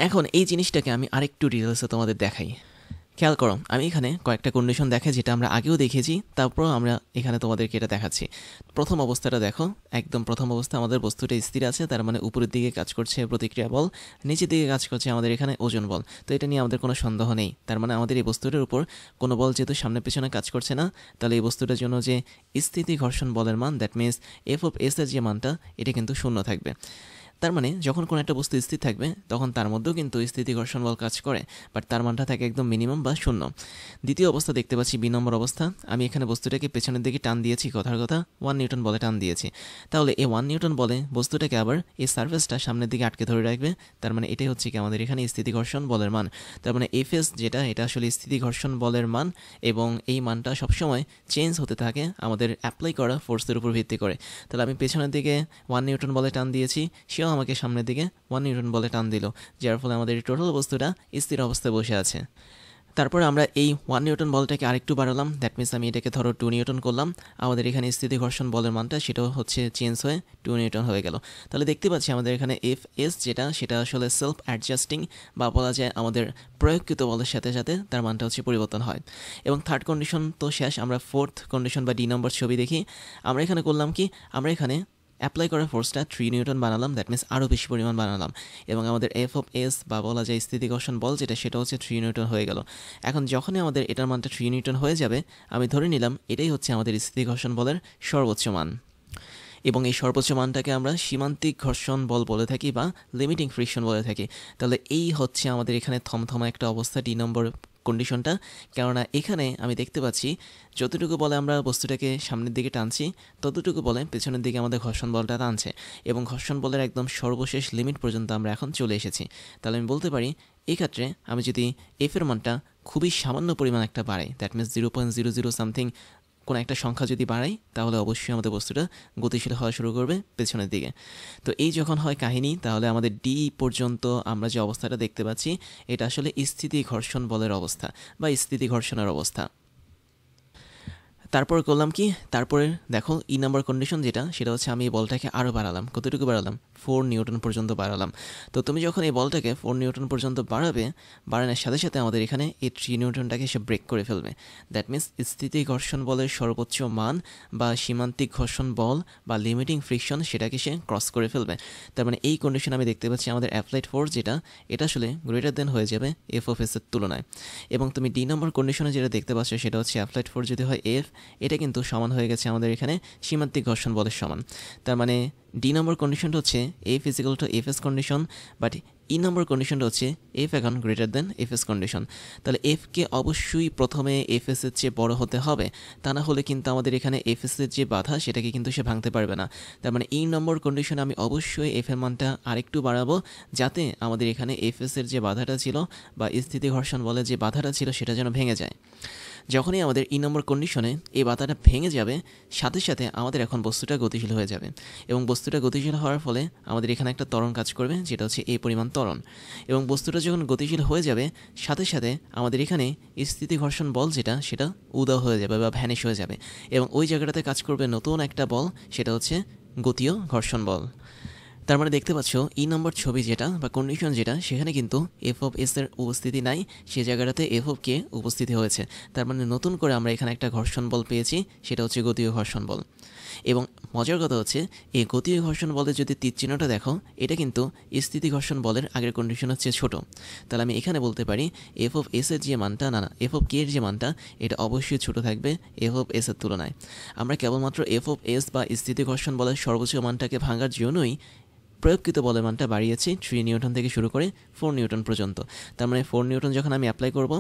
এখন এই জিনিসটাকে আমি আরেকটু ডিটেলসে তোমাদের দেখাই। খেয়াল করো, আমি এখানে কয়েকটা কন্ডিশন দেখাই যেটা আমরা আগেও দেখেছি, তারপরও আমরা এখানে তোমাদেরকে এটা দেখাচ্ছি। প্রথম অবস্থাটা দেখো, একদম প্রথম অবস্থা আমাদের বস্তুটা স্থির আছে, তার মানে উপরের দিকে কাজ করছে প্রতিক্রিয়া বল, নিচের দিকে কাজ করছে আমাদের এখানে ওজন বল। তো এটা নিয়ে আমাদের কোনো সন্দেহ নেই। তার মানে আমাদের এই বস্তুটার উপর কোনো বল যেহেতু সামনে পেছনে কাজ করছে না, তাহলে এই বস্তুটার জন্য যে স্থিতি ঘর্ষণ বলের মান, that means F of S এর যে মানটা এটা কিন্তু শূন্য থাকবে। তার মানে যখন কোনো একটা বস্তু স্থির থাকবে তখন তার মধ্যেও কিন্তু স্থিতি ঘর্ষণ বল কাজ করে, বাট তার মানটা থাকে একদম মিনিমাম বা শূন্য। দ্বিতীয় অবস্থা দেখতে পাচ্ছি বি নম্বর অবস্থা, আমি এখানে বস্তুটাকে পেছনের দিকে টান দিয়েছি, কথার কথা 1 নিউটন বলে টান দিয়েছি। তাহলে এই 1 নিউটন বলে বস্তুটাকে আবার এই সার্ফেসটা সামনের দিকে আটকে ধরে রাখবে। তার মানে এটাই হচ্ছে কি আমাদের এখানে স্থিতি ঘর্ষণ বলের মান। তার মানে এফ এস যেটা এটা আসলে স্থিতি ঘর্ষণ বলের মান, এবং এই মানটা সবসময় চেঞ্জ হতে থাকে আমাদের অ্যাপ্লাই করা ফোর্সের উপর ভিত্তি করে। তাহলে আমি পেছনের দিকে 1 নিউটন বলে টান দিয়েছি, সেও আমাকে সামনের দিকে 1 নিউটন বলে টান দিল, যার ফলে আমাদের এই টোটাল বস্তুটা স্থির অবস্থায় বসে আছে। তারপরে আমরা এই 1 নিউটন বলটাকে আরেকটু বাড়ালাম, দ্যাট মিনস আমি এটাকে ধরো 2 নিউটন করলাম। আমাদের এখানে স্থিতি ঘর্ষণ বলের মানটা সেটাও হচ্ছে চেঞ্জ হয়ে 2 নিউটন হয়ে গেল। তাহলে দেখতে পাচ্ছি আমাদের এখানে এফ এস যেটা সেটা আসলে সেলফ অ্যাডজাস্টিং, বা বলা যায় আমাদের প্রয়োগকৃত বলের সাথে সাথে তার মানটা হচ্ছে পরিবর্তন হয়। এবং থার্ড কন্ডিশন তো শেষ, আমরা ফোর্থ কন্ডিশন বা ডি নম্বর ছবি দেখি। আমরা এখানে করলাম কি, আমরা এখানে অ্যাপ্লাই করা ফোর্সটা 3 নিউটন বানালাম, দ্যাট মিনস আরও বেশি পরিমাণ বানালাম, এবং আমাদের এফ অফ এস বা বলা যায় স্থিতি ঘর্ষণ বল যেটা সেটা হচ্ছে 3 নিউটন হয়ে গেল। এখন যখনই আমাদের এটার মানটা 3 নিউটন হয়ে যাবে, আমি ধরে নিলাম এটাই হচ্ছে আমাদের স্থিতি ঘর্ষণ বলের সর্বোচ্চ মান, এবং এই সর্বোচ্চ মানটাকে আমরা সীমান্তিক ঘর্ষণ বল বলে থাকি বা লিমিটিং ফ্রিকশন বলে থাকি। তাহলে এই হচ্ছে আমাদের এখানে থমথমা একটা অবস্থা ডি নম্বর কন্ডিশনটা। কেননা এখানে আমি দেখতে পাচ্ছি যতটুকু বলে আমরা বস্তুটাকে সামনের দিকে টানছি ততটুকু বলে পেছনের দিকে আমাদের ঘর্ষণ বলটা টানছে, এবং ঘর্ষণ বলের একদম সর্বশেষ লিমিট পর্যন্ত আমরা এখন চলে এসেছি। তাহলে আমি বলতে পারি এই ক্ষেত্রে আমি যদি এফের মানটা খুবই সামান্য পরিমাণ একটা বাড়াই, দ্যাট মিনস 0.00 সামথিং কোনো একটা সংখ্যা যদি বাড়াই, তাহলে অবশ্যই আমাদের বস্তুটা গতিশীল হওয়া শুরু করবে পেছনের দিকে। তো এই যখন হয় কাহিনী, তাহলে আমাদের ডি পর্যন্ত আমরা যে অবস্থাটা দেখতে পাচ্ছি এটা আসলে স্থিতি ঘর্ষণ বলের অবস্থা বা স্থিতি ঘর্ষণের অবস্থা। তারপর করলাম কি, তারপরে দেখো ই নাম্বার কন্ডিশন যেটা সেটা হচ্ছে আমি এই বলটাকে আরও বাড়ালাম। কতটুকু বাড়ালাম? 4 নিউটন পর্যন্ত বাড়ালাম। তো তুমি যখন এই বলটাকে 4 নিউটন পর্যন্ত বাড়াবে, বাড়ানোর সাথে সাথে আমাদের এখানে এই 3 নিউটনটাকে সে ব্রেক করে ফেলবে। দ্যাট মিনস স্থিতি ঘর্ষণ বলের সর্বোচ্চ মান বা সীমান্তিক ঘর্ষণ বল বা লিমিটিং ফ্রিকশন সেটাকে সে ক্রস করে ফেলবে। তার মানে এই কন্ডিশন আমি দেখতে পাচ্ছি আমাদের অ্যাপ্লাইড ফোর্স যেটা এটা আসলে গ্রেটার দেন হয়ে যাবে এফ অফ এস এর তুলনায়। এবং তুমি ডি নম্বর কন্ডিশনে যেটা দেখতে পাচ্ছ সেটা হচ্ছে অ্যাপ্লাইড ফোর্স যদি হয় এফ, এটা কিন্তু সমান হয়ে গেছে আমাদের এখানে সীমান্তিক ঘর্ষণ বলের সমান। তার মানে ডি নম্বর কন্ডিশনটা হচ্ছে F equal to F S condition, but E নম্বর কন্ডিশনটা হচ্ছে এফ এখন greater than F S condition. তাহলে এফকে অবশ্যই প্রথমে এফ এস এর চেয়ে বড় হতে হবে, তা না হলে কিন্তু আমাদের এখানে এফ এস এর যে বাধা সেটাকে কিন্তু সে ভাঙতে পারবে না। তার মানে ই নম্বর কন্ডিশনে আমি অবশ্যই এফ এর মানটা আরেকটু বাড়াবো, যাতে আমাদের এখানে এফ এস এর যে বাধাটা ছিল বা স্থিতি ঘর্ষণ বলে যে বাধাটা ছিল সেটা যেন ভেঙে যায়। যখনই আমাদের ই নম্বর কন্ডিশনে এই বাধাটা ভেঙে যাবে, সাথে সাথে আমাদের এখন বস্তুটা গতিশীল হয়ে যাবে, এবং বস্তুটা গতিশীল হওয়ার ফলে আমাদের এখানে একটা ত্বরণ কাজ করবে যেটা হচ্ছে এই পরিমাণ ত্বরণ। এবং বস্তুটা যখন গতিশীল হয়ে যাবে, সাথে সাথে আমাদের এখানে স্থিতি ঘর্ষণ বল যেটা সেটা উধাও হয়ে যাবে বা ভ্যানিশ হয়ে যাবে, এবং ওই জায়গাটাতে কাজ করবে নতুন একটা বল, সেটা হচ্ছে গতীয় ঘর্ষণ বল। তার মানে দেখতে পাচ্ছ ই নম্বর ছবি যেটা বা কন্ডিশন যেটা, সেখানে কিন্তু এফ অফ এস এর উপস্থিতি নাই, সে জায়গাটাতে এফ অফ কে উপস্থিতি হয়েছে। তার মানে নতুন করে আমরা এখানে একটা ঘর্ষণ বল পেয়েছি, সেটা হচ্ছে গতীয় ঘর্ষণ বল। এবং মজার কথা হচ্ছে এই গতীয় ঘর্ষণ বলের যদি তীর চিহ্নটা দেখো, এটা কিন্তু স্থিতি ঘর্ষণ বলের আগের কন্ডিশন হচ্ছে ছোট। তাহলে আমি এখানে বলতে পারি এফ অফ এস এর যে মানটা, না এফ অফ কে এর যে মানটা এটা অবশ্যই ছোট থাকবে এফ অফ এস এর তুলনায়। আমরা কেবলমাত্র এফ অফ এস বা স্থিতি ঘর্ষণ বলের সর্বোচ্চ মানটাকে ভাঙার জন্যই প্রয়োগকৃত বলের মানটা বাড়িয়েছি 3 নিউটন থেকে শুরু করে 4 নিউটন পর্যন্ত। তার মানে 4 নিউটন যখন আমি অ্যাপ্লাই করব,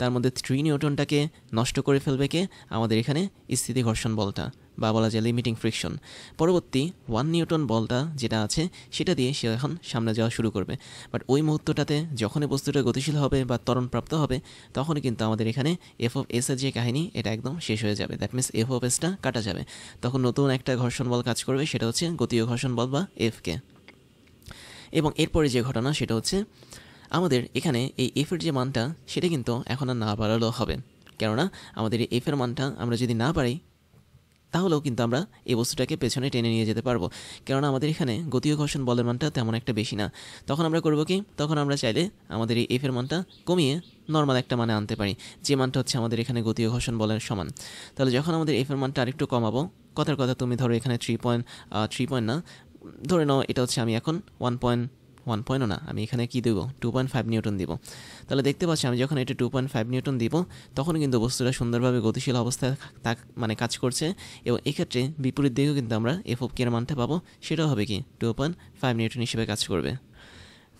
তার মধ্যে 3 নিউটনটাকে নষ্ট করে ফেলবে কে? আমাদের এখানে স্থিতি ঘর্ষণ বলটা, বা বলা যায় লিমিটিং ফ্রিকশন। পরবর্তী 1 নিউটন বলটা যেটা আছে সেটা দিয়ে সে এখন সামনে যাওয়া শুরু করবে, বাট ওই মুহূর্তটাতে যখনই বস্তুটা গতিশীল হবে বা ত্বরণপ্রাপ্ত হবে তখনই কিন্তু আমাদের এখানে এফ অফ এস এর যে কাহিনী এটা একদম শেষ হয়ে যাবে। দ্যাট মিনস এফ অফ এসটা কাটা যাবে, তখন নতুন একটা ঘর্ষণ বল কাজ করবে, সেটা হচ্ছে গতীয় ঘর্ষণ বল বা এফকে। এবং এরপরে যে ঘটনা সেটা হচ্ছে আমাদের এখানে এই এফের যে মানটা সেটা কিন্তু এখন আর না বাড়ালেও হবে, কেননা আমাদের এই এফের মানটা আমরা যদি না বাড়াই তাহলেও কিন্তু আমরা এই বস্তুটাকে পেছনে টেনে নিয়ে যেতে পারবো, কেননা আমাদের এখানে গতীয় ঘর্ষণ বলের মানটা তেমন একটা বেশি না। তখন আমরা করবো কি, তখন আমরা চাইলে আমাদের এই এফের মানটা কমিয়ে নর্মাল একটা মানে আনতে পারি, যে মানটা হচ্ছে আমাদের এখানে গতীয় ঘর্ষণ বলের সমান। তাহলে যখন আমাদের এফের মানটা আরেকটু কমাবো, কথার কথা তুমি ধরো এখানে 3 পয়েন্ট না, ধরে নাও এটা হচ্ছে আমি এখন 1 পয়েন্টও না, আমি এখানে কি দেবো 2.5 নিউটন দিব। তাহলে দেখতে পাচ্ছি আমি যখন এটা 2.5 নিউটন দিব তখন কিন্তু বস্তুটা সুন্দরভাবে গতিশীল অবস্থায় মানে কাজ করছে, এবং এক্ষেত্রে বিপরীত দিকেও কিন্তু আমরা এফ অফ কে এর মানটা পাবো, সেটাও হবে কি 2.5 নিউটন হিসেবে কাজ করবে।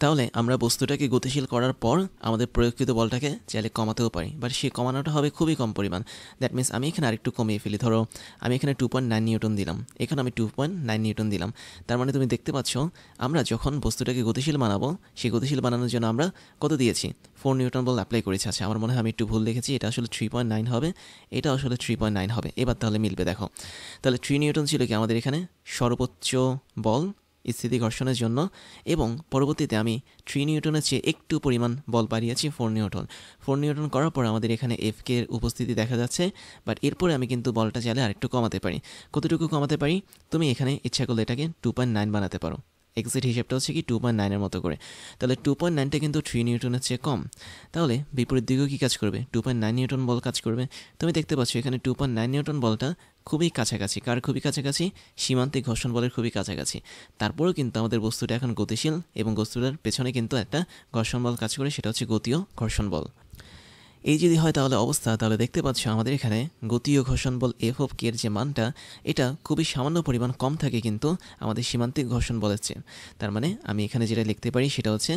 তাহলে আমরা বস্তুটাকে গতিশীল করার পর আমাদের প্রয়োগকৃত বলটাকে চাইলে কমাতেও পারি, বাট সেই কমানোটা হবে খুবই কম পরিমাণ। দ্যাট মিনস আমি এখানে আরেকটু কমিয়ে ফেলি, ধরো আমি এখানে 2.9 নিউটন দিলাম, এখানে আমি 2.9 নিউটন দিলাম। তার মানে তুমি দেখতে পাচ্ছ আমরা যখন বস্তুটাকে গতিশীল বানাবো, সেই গতিশীল বানানোর জন্য আমরা কত দিয়েছি, 4 নিউটন বল অ্যাপ্লাই করেছি। আচ্ছা, আমার মনে হয় আমি একটু ভুল দেখেছি, এটা আসলে 3.9 হবে, এটা আসলে 3.9 হবে। এবার তাহলে মিলবে, দেখো তাহলে 3 নিউটন ছিল কি আমাদের এখানে সর্বোচ্চ বল স্থিতি ঘর্ষণের জন্য, এবং পরবর্তীতে আমি 3 নিউটনের চেয়ে একটু পরিমাণ বল বাড়িয়েছি 4 নিউটন। 4 নিউটন করার পর আমাদের এখানে এফ কে এর উপস্থিতি দেখা যাচ্ছে, বাট এরপরে আমি কিন্তু বলটা চাইলে আরেকটু কমাতে পারি। কতটুকু কমাতে পারি, তুমি এখানে ইচ্ছা করলে এটাকে 2.9 বানাতে পারো। এক্সাক্ট হিসেবটা হচ্ছে কি 2.9-এর মতো করে। তাহলে 2.9টা কিন্তু 3 নিউটনের চেয়ে কম, তাহলে বিপরীত দিকেও কী কাজ করবে, 2.9 নিউটন বল কাজ করবে। তুমি দেখতে পাচ্ছ এখানে 2.9 নিউটন বলটা খুবই কাছাকাছি, কার খুবই কাছাকাছি, সীমান্তিক ঘর্ষণ বলের খুবই কাছাকাছি। তারপরেও কিন্তু আমাদের বস্তুটা এখন গতিশীল, এবং বস্তুটার পেছনে কিন্তু একটা ঘর্ষণ বল কাজ করে, সেটা হচ্ছে গতীয় ঘর্ষণ বল। এই যদি হয় তাহলে অবস্থা, তাহলে দেখতে পাচ্ছ আমাদের এখানে গতীয় ঘর্ষণ বল এফ অফ কে এর যে মানটা এটা খুবই সামান্য পরিমাণ কম থাকে কিন্তু আমাদের সীমান্তিক ঘর্ষণ বলের চেয়ে। তার মানে আমি এখানে যেটা লিখতে পারি সেটা হচ্ছে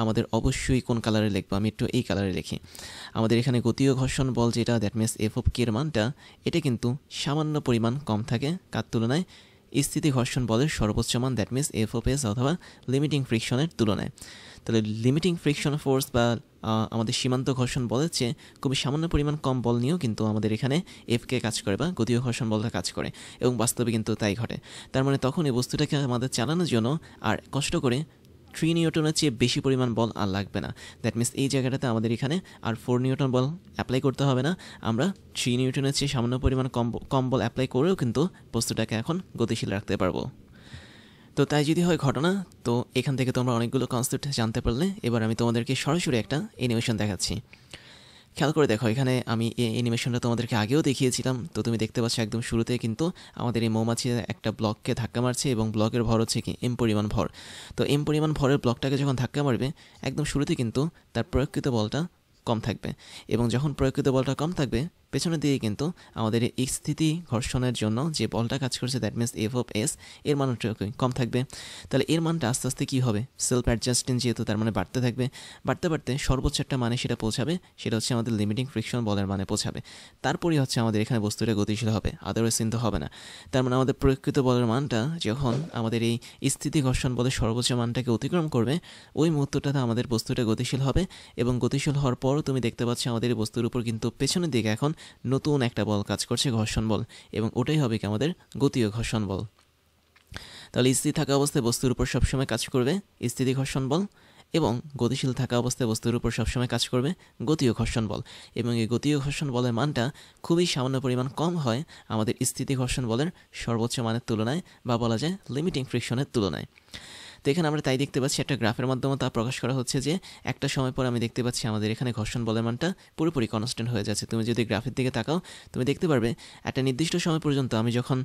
আমাদের অবশ্যই কোন কালারে লিখবো, আমি একটু এই কালারে লিখি। আমাদের এখানে গতীয় ঘর্ষণ বল যেটা, দ্যাট মিনস এফ অফ কে এর মানটা এটা কিন্তু সামান্য পরিমাণ কম থাকে কার তুলনায়, স্থিতি ঘর্ষণ বলের সর্বোচ্চ মান, that means F of S অথবা লিমিটিং ফ্রিকশনের তুলনায়। তাহলে লিমিটিং ফ্রিকশন ফোর্স বা আমাদের সীমান্ত ঘর্ষণ বলের চেয়ে খুবই সামান্য পরিমাণ কম বল নিয়েও কিন্তু আমাদের এখানে এফকে কাজ করে বা গতীয় ঘর্ষণ বলটা কাজ করে, এবং বাস্তবে কিন্তু তাই ঘটে। তার মানে তখন এই বস্তুটাকে আমাদের চালানোর জন্য আর কষ্ট করে 3 নিউটনের চেয়ে বেশি পরিমাণ বল আর লাগবে না। দ্যাট মিনস এই জায়গাটাতে আমাদের এখানে আর 4 নিউটন বল অ্যাপ্লাই করতে হবে না, আমরা 3 নিউটনের চেয়ে সামান্য পরিমাণ কম বল অ্যাপ্লাই করেও কিন্তু বস্তুটাকে এখন গতিশীল রাখতে পারবো। তো তাই যদি হয় ঘটনা, তো এখান থেকে তোমরা অনেকগুলো কনসেপ্ট জানতে পারলে। এবার আমি তোমাদেরকে সরাসরি একটা অ্যানিমেশন দেখাচ্ছি, খেয়াল করে দেখো। এখানে আমি এই অ্যানিমেশনটা তোমাদেরকে আগেও দেখিয়েছিলাম, তো তুমি দেখতে পাচ্ছ একদম শুরুতে কিন্তু আমাদের এই মৌমাছি একটা ব্লককে ধাক্কা মারছে, এবং ব্লকের ভর হচ্ছে কি এম পরিমাণ ভর। তো এম পরিমাণ ভরের ব্লকটাকে যখন ধাক্কা মারবে একদম শুরুতে কিন্তু তার প্রয়োগকৃত বলটা কম থাকবে, এবং যখন প্রয়োগকৃত বলটা কম থাকবে পেছনের দিকে কিন্তু আমাদের এই স্থিতি ঘর্ষণের জন্য যে বলটা কাজ করছে, that means F of S এর মানটা কম থাকবে। তাহলে এর মানটা আস্তে আস্তে কী হবে, সেলফ অ্যাডজাস্টিং যেহেতু, তার মানে বাড়তে থাকবে, বাড়তে বাড়তে সর্বোচ্চ একটা মানে সেটা পৌঁছাবে, সেটা হচ্ছে আমাদের লিমিটিং ফ্রিকশন বলের মানে পৌঁছাবে। তারপরেই হচ্ছে আমাদের এখানে বস্তুটা গতিশীল হবে, আদারওয়াইজ কিন্তু হবে না। তার মানে আমাদের প্রয়োগকৃত বলের মানটা যখন আমাদের এই স্থিতি ঘর্ষণ বলের সর্বোচ্চ মানটাকে অতিক্রম করবে, ওই মুহূর্তটাতে আমাদের বস্তুটা গতিশীল হবে, এবং গতিশীল হওয়ার পরও তুমি দেখতে পাচ্ছ আমাদের এই বস্তুর উপর কিন্তু পেছনের দিকে এখন নতুন একটা বল কাজ করছে, ঘর্ষণ বল, এবং ওটাই হবে কি আমাদের গতীয় ঘর্ষণ বল। তাহলে স্থির থাকা অবস্থায় বস্তুর উপর সবসময় কাজ করবে স্থিতি ঘর্ষণ বল, এবং গতিশীল থাকা অবস্থায় বস্তুর উপর সবসময় কাজ করবে গতীয় ঘর্ষণ বল, এবং এই গতীয় ঘর্ষণ বলের মানটা খুবই সামান্য পরিমাণ কম হয় আমাদের স্থিতি ঘর্ষণ বলের সর্বোচ্চ মানের তুলনায়, বা বলা যায় লিমিটিং ফ্রিকশনের তুলনায়। তো এখানে আমরা তাই দেখতে পাচ্ছি একটা গ্রাফের মাধ্যমে তা প্রকাশ করা হচ্ছে যে একটা সময় পর আমি দেখতে পাচ্ছি আমাদের এখানে ঘর্ষণ বলের মানটা পুরোপুরি কনস্ট্যান্ট হয়ে যাচ্ছে। তুমি যদি গ্রাফের দিকে তাকাও তুমি দেখতে পারবে একটা নির্দিষ্ট সময় পর্যন্ত আমি যখন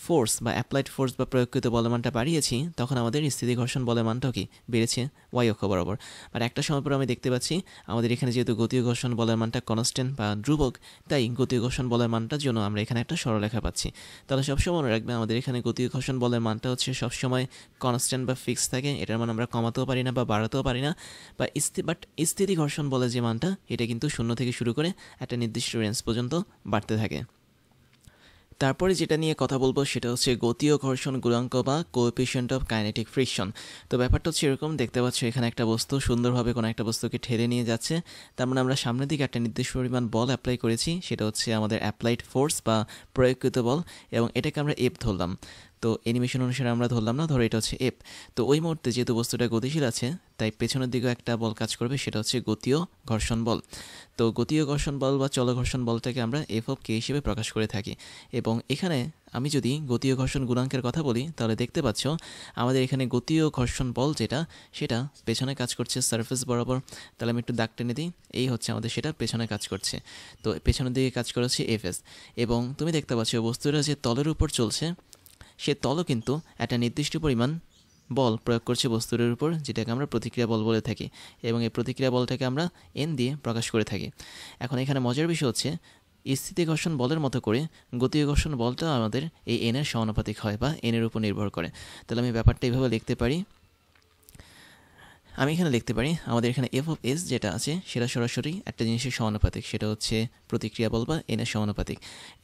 ফোর্স বা অ্যাপ্লাইড ফোর্স বা প্রয়োগকৃত বলের মানটা বাড়িয়েছি তখন আমাদের স্থিতি ঘর্ষণ বলের মানটাও কি বেড়েছে ওয়াই অক্ষ বরাবর। আর একটা সময় পর আমি দেখতে পাচ্ছি আমাদের এখানে যেহেতু গতীয় ঘর্ষণ বলের মানটা কনস্ট্যান্ট বা ধ্রুবক, তাই গতীয় ঘর্ষণ বলের মানটার জন্য আমরা এখানে একটা সরলরেখা পাচ্ছি। তাহলে সবসময় মনে রাখবে আমাদের এখানে গতীয় ঘর্ষণ বলের মানটা হচ্ছে সবসময় কনস্ট্যান্ট বা ফিক্স থাকে, এটার মান আমরা কমাতেও পারি না বা বাড়াতেও পারি না, বাট স্থিতি ঘর্ষণ বলের যে মানটা এটা কিন্তু 0 থেকে শুরু করে একটা নির্দিষ্ট রেঞ্জ পর্যন্ত বাড়তে থাকে। তারপরে যেটা নিয়ে কথা বলবো সেটা হচ্ছে গতীয় ঘর্ষণ গুণাঙ্ক বা কোএফিসিয়েন্ট অফ কাইনেটিক ফ্রিকশন। তো ব্যাপারটা হচ্ছে এরকম, দেখতে পাচ্ছ এখানে একটা বস্তু সুন্দরভাবে কোনো একটা বস্তুকে ঠেলে নিয়ে যাচ্ছে, তার মানে আমরা সামনের দিকে একটা নির্দিষ্ট পরিমাণ বল অ্যাপ্লাই করেছি, সেটা হচ্ছে আমাদের অ্যাপ্লাইড ফোর্স বা প্রয়োগকৃত বল, এবং এটাকে আমরা এফ ধরলাম। তো অ্যানিমেশন অনুসারে আমরা ধরলাম না, ধরো এটা হচ্ছে এফ। তো ওই মুহূর্তে যেহেতু বস্তুটা গতিশীল আছে তাই পেছনের দিকেও একটা বল কাজ করবে, সেটা হচ্ছে গতীয় ঘর্ষণ বল। তো গতীয় ঘর্ষণ বল বা চলঘর্ষণ বলটাকে আমরা এফ অফ কে হিসেবে প্রকাশ করে থাকি। এবং এখানে আমি যদি গতীয় ঘর্ষণ গুণাঙ্কের কথা বলি তাহলে দেখতে পাচ্ছ আমাদের এখানে গতীয় ঘর্ষণ বল যেটা, সেটা পেছনে কাজ করছে সারফেস বরাবর। তাহলে আমি একটু দাগ টেনে দিই, এই হচ্ছে আমাদের সেটা পেছনে কাজ করছে। তো পেছনের দিকে কাজ করেছে এফএস। এবং তুমি দেখতে পাচ্ছ বস্তুটা যে তলের উপর চলছে সে তলও কিন্তু একটা নির্দিষ্ট পরিমাণ বল প্রয়োগ করছে বস্তুর উপর, যেটাকে আমরা প্রতিক্রিয়া বল বলে থাকি, এবং এই প্রতিক্রিয়া বলটাকে আমরা এন দিয়ে প্রকাশ করে থাকি। এখন এখানে মজার বিষয় হচ্ছে স্থিতি ঘর্ষণ বলের মতো করে গতীয় ঘর্ষণ বলটাও আমাদের এই এনের সমানুপাতিক হয় বা এনের উপর নির্ভর করে। তাহলে আমি ব্যাপারটা এইভাবে লিখতে পারি, আমি এখানে লিখতে পারি আমাদের এখানে এফ অফ এস যেটা আছে সেটা সরাসরি একটা জিনিসের সমানুপাতিক, সেটা হচ্ছে প্রতিক্রিয়া বল বা এনের সমানুপাতিক।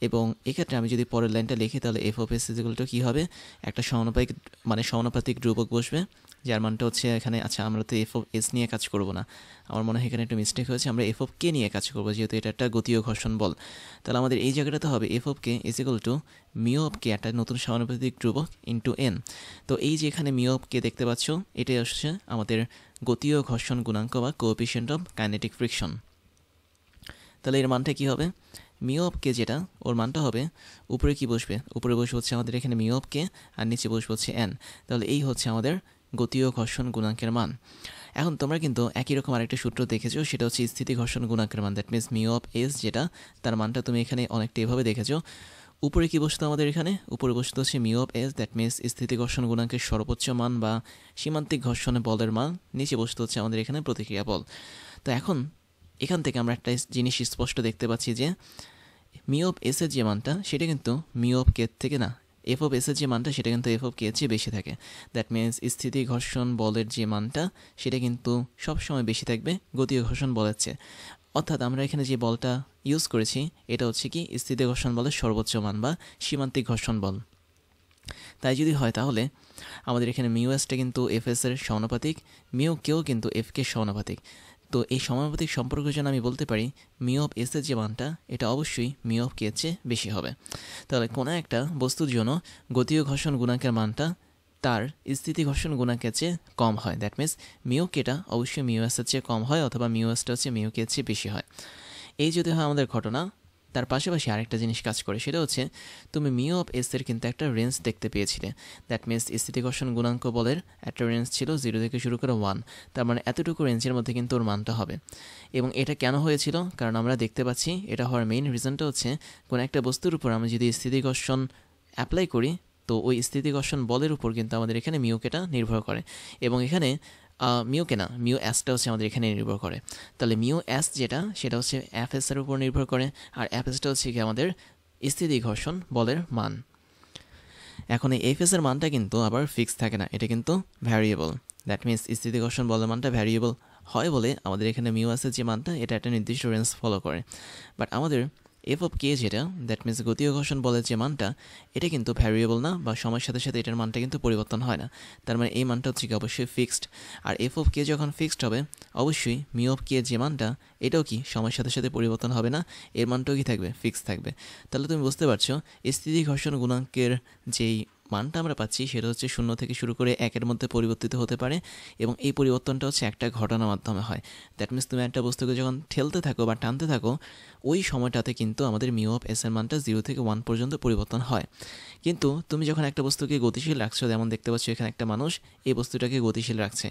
এবং এক্ষেত্রে আমি যদি পরের লাইনটা লিখি তাহলে এফ অফ এস ইকুয়াল কী হবে, একটা সমানুপাতিক মানে সমানুপাতিক ধ্রুবক বসবে, যার মানটা হচ্ছে এখানে, আচ্ছা আমরা তো এফ অফ এস নিয়ে কাজ করব না, আমার মনে হয় এখানে একটু মিস্টেক হয়েছে, আমরা এফ অফ কে নিয়ে কাজ করবো যেহেতু এটা একটা গতীয় ঘর্ষণ বল। তাহলে আমাদের এই জায়গাটাতে হবে F of K is equal to mu of K, একটা নতুন সমানুপাতিক ধ্রুবক ইন্টু এন। তো এই যে এখানে মিও অফ কে দেখতে পাচ্ছ, এটাই আসছে আমাদের গতীয় ঘর্ষণ গুণাঙ্ক বা কোএফিসিয়েন্ট অফ কাইনেটিক ফ্রিকশন। তাহলে এর মানটা কী হবে, মিও অফ কে যেটা, ওর মানটা হবে উপরে কি বসবে, উপরে বসে হচ্ছে আমাদের এখানে মিও অফ কে আর নিচে বসবে হচ্ছে এন। তাহলে এই হচ্ছে আমাদের গতীয় ঘর্ষণ গুণাঙ্কের মান। এখন তোমরা কিন্তু একই রকম আরেকটা সূত্র দেখেছো, সেটা হচ্ছে স্থিতি ঘর্ষণ গুণাঙ্কের মান, that means mu of s যেটা, তার মানটা তুমি এখানে অনেকটা এভাবে দেখেছো। উপরে কি বসতো আমাদের এখানে, উপরে বসতো হচ্ছে মিও অফ এস, দ্যাট মিনস স্থিতি ঘর্ষণ গুণাঙ্কের সর্বোচ্চ মান বা সীমান্তিক ঘর্ষণে বলের মান, নিচে বসতে হচ্ছে আমাদের এখানে প্রতিক্রিয়া বল। তো এখন এখান থেকে আমরা একটা জিনিস স্পষ্ট দেখতে পাচ্ছি যে মিও অফ এসের যে মানটা সেটা কিন্তু মিও অফ কে থেকে না, এফ অফ এসের যে মানটা সেটা কিন্তু এফ অফ কে চেয়ে বেশি থাকে। দ্যাট মিনস স্থিতি ঘর্ষণ বলের যে মানটা সেটা কিন্তু সবসময় বেশি থাকবে গতীয় ঘর্ষণ বলের চেয়ে। অর্থাৎ আমরা এখানে যে বলটা ইউজ করেছি এটা হচ্ছে কি স্থিতি ঘর্ষণ বলের সর্বোচ্চ মান বা সীমান্তিক ঘর্ষণ বল। তাই যদি হয় তাহলে আমাদের এখানে মিউ এসটা কিন্তু এফ এস এর সমানুপাতিক, মিউ কেও কিন্তু এফ কে সমানুপাতিক। তো এই সমানুপাতিক সম্পর্কের জন্য আমি বলতে পারি মিউ অফ এসের যে মানটা এটা অবশ্যই মিউ অফ কে চেয়ে বেশি হবে। তাহলে কোনো একটা বস্তুর জন্য গতীয় ঘর্ষণ গুণাঙ্কের মানটা তার স্থিতি ঘর্ষণ গুণাঙ্কের চেয়ে কম হয়, দ্যাট মিনস মিউ কেটা অবশ্যই মিউ এসের চেয়ে কম হয়, অথবা মিউ এসটা হচ্ছে মিউ কে চেয়ে বেশি হয়। এই যদি হয় আমাদের ঘটনা, তার পাশাপাশি আরেকটা জিনিস কাজ করে, সেটা হচ্ছে তুমি মিও অফ এস এর কিন্তু একটা রেঞ্জ দেখতে পেয়েছিলে, দ্যাট মিনস স্থিতি ঘর্ষণ গুণাঙ্ক বলের একটা রেঞ্জ ছিল 0 থেকে শুরু করে 1, তার মানে এতটুকু রেঞ্জের মধ্যে কিন্তু ওর মানটা হবে। এবং এটা কেন হয়েছিল, কারণ আমরা দেখতে পাচ্ছি এটা হওয়ার মেইন রিজনটা হচ্ছে কোনো একটা বস্তুর উপর আমরা যদি স্থিতি ঘর্ষণ অ্যাপ্লাই করি তো ওই স্থিতি ঘর্ষণ বলের উপর কিন্তু আমাদের এখানে মিউকেটা নির্ভর করে, এবং এখানে মিউকে না, মিউ এসটা হচ্ছে আমাদের এখানে নির্ভর করে। তাহলে মিউ এস যেটা সেটা হচ্ছে এফ এস এর উপর নির্ভর করে, আর এফ এসটা হচ্ছে কি আমাদের স্থিতি ঘর্ষণ বলের মান। এখন এই এফ এস এর মানটা কিন্তু আবার ফিক্স থাকে না, এটা কিন্তু ভ্যারিয়েবল, দ্যাট মিনস স্থিতি ঘর্ষণ বলের মানটা ভ্যারিয়েবল হয় বলে আমাদের এখানে মিউ এসের যে মানটা এটা একটা নির্দিষ্ট রেঞ্জ ফলো করে। বাট আমাদের এফ অফ কে যেটা, দ্যাট মিনস গতীয় ঘর্ষণ বলের যে মানটা এটা কিন্তু ভ্যারিয়েবল না, বা সময়ের সাথে সাথে এটার মানটা কিন্তু পরিবর্তন হয় না, তার মানে এই মানটা হচ্ছে কি অবশ্যই ফিক্সড। আর এফ অফ কে যখন ফিক্সড হবে অবশ্যই মিউ অফ কে যে মানটা এটাও কি সময়ের সাথে সাথে পরিবর্তন হবে না, এর মানটাও কি থাকবে, ফিক্সড থাকবে। তাহলে তুমি বুঝতে পারছো স্থিতি ঘর্ষণ গুণাঙ্কের যেই মানটা আমরা পাচ্ছি সেটা হচ্ছে 0 থেকে শুরু করে 1-এর মধ্যে পরিবর্তিত হতে পারে, এবং এই পরিবর্তনটা হচ্ছে একটা ঘটনার মাধ্যমে হয়। দ্যাট মিনস তুমি একটা বস্তুকে যখন ঠেলতে থাকো বা টানতে থাকো ওই সময়টাতে কিন্তু আমাদের মিউ অফ এস এর মানটা 0 থেকে 1 পর্যন্ত পরিবর্তন হয়। কিন্তু তুমি যখন একটা বস্তুকে গতিশীল রাখছো, যেমন দেখতে পাচ্ছ এখানে একটা মানুষ এই বস্তুটাকে গতিশীল রাখছে,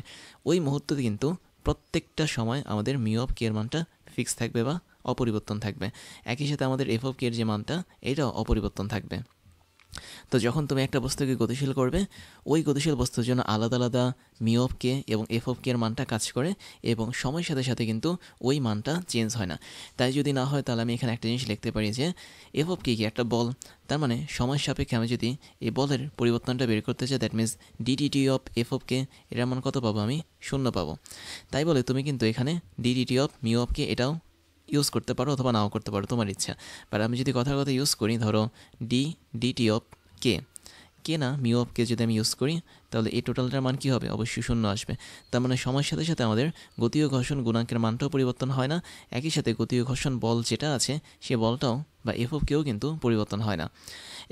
ওই মুহূর্তে কিন্তু প্রত্যেকটা সময় আমাদের মিউ অফ কে এর মানটা ফিক্স থাকবে বা অপরিবর্তন থাকবে। একই সাথে আমাদের এফ অফ কে এর যে মানটা এটাও অপরিবর্তন থাকবে। তো যখন তুমি একটা বস্তুকে গতিশীল করবে ওই গতিশীল বস্তুর জন্য আলাদা আলাদা মিউ অফ কে এবং এফ অফ কে এর মানটা কাজ করে, এবং সময়ের সাথে সাথে কিন্তু ওই মানটা চেঞ্জ হয় না। তাই যদি না হয় তাহলে আমি এখানে একটা জিনিস লিখতে পারি যে এফ অফ কে কি একটা বল, তার মানে সময় সাপেক্ষে আমি যদি এই বলের পরিবর্তনটা বের করতে চাই that means DDT of F of K এটার মান কত পাবো, আমি 0 পাবো। তাই বলে তুমি কিন্তু এখানে ডিডিটি অফ মিউ অফ কে এটাও ইউজ করতে পারো অথবা নাও করতে পারো, তোমার ইচ্ছা। বাট আমি যদি কথার কথা ইউজ করি, ধরো ডিটি অফ কে, কে না মিউ অফ কে যদি আমি ইউজ করি, তাহলে এই টোটালটার মান কী হবে? অবশ্যই শূন্য আসবে। তার মানে সময়ের সাথে সাথে আমাদের গতীয় ঘর্ষণ গুণাঙ্কের মানটাও পরিবর্তন হয় না, একই সাথে গতীয় ঘর্ষণ বল যেটা আছে সে বলটাও বা এফ অফ কেও কিন্তু পরিবর্তন হয় না।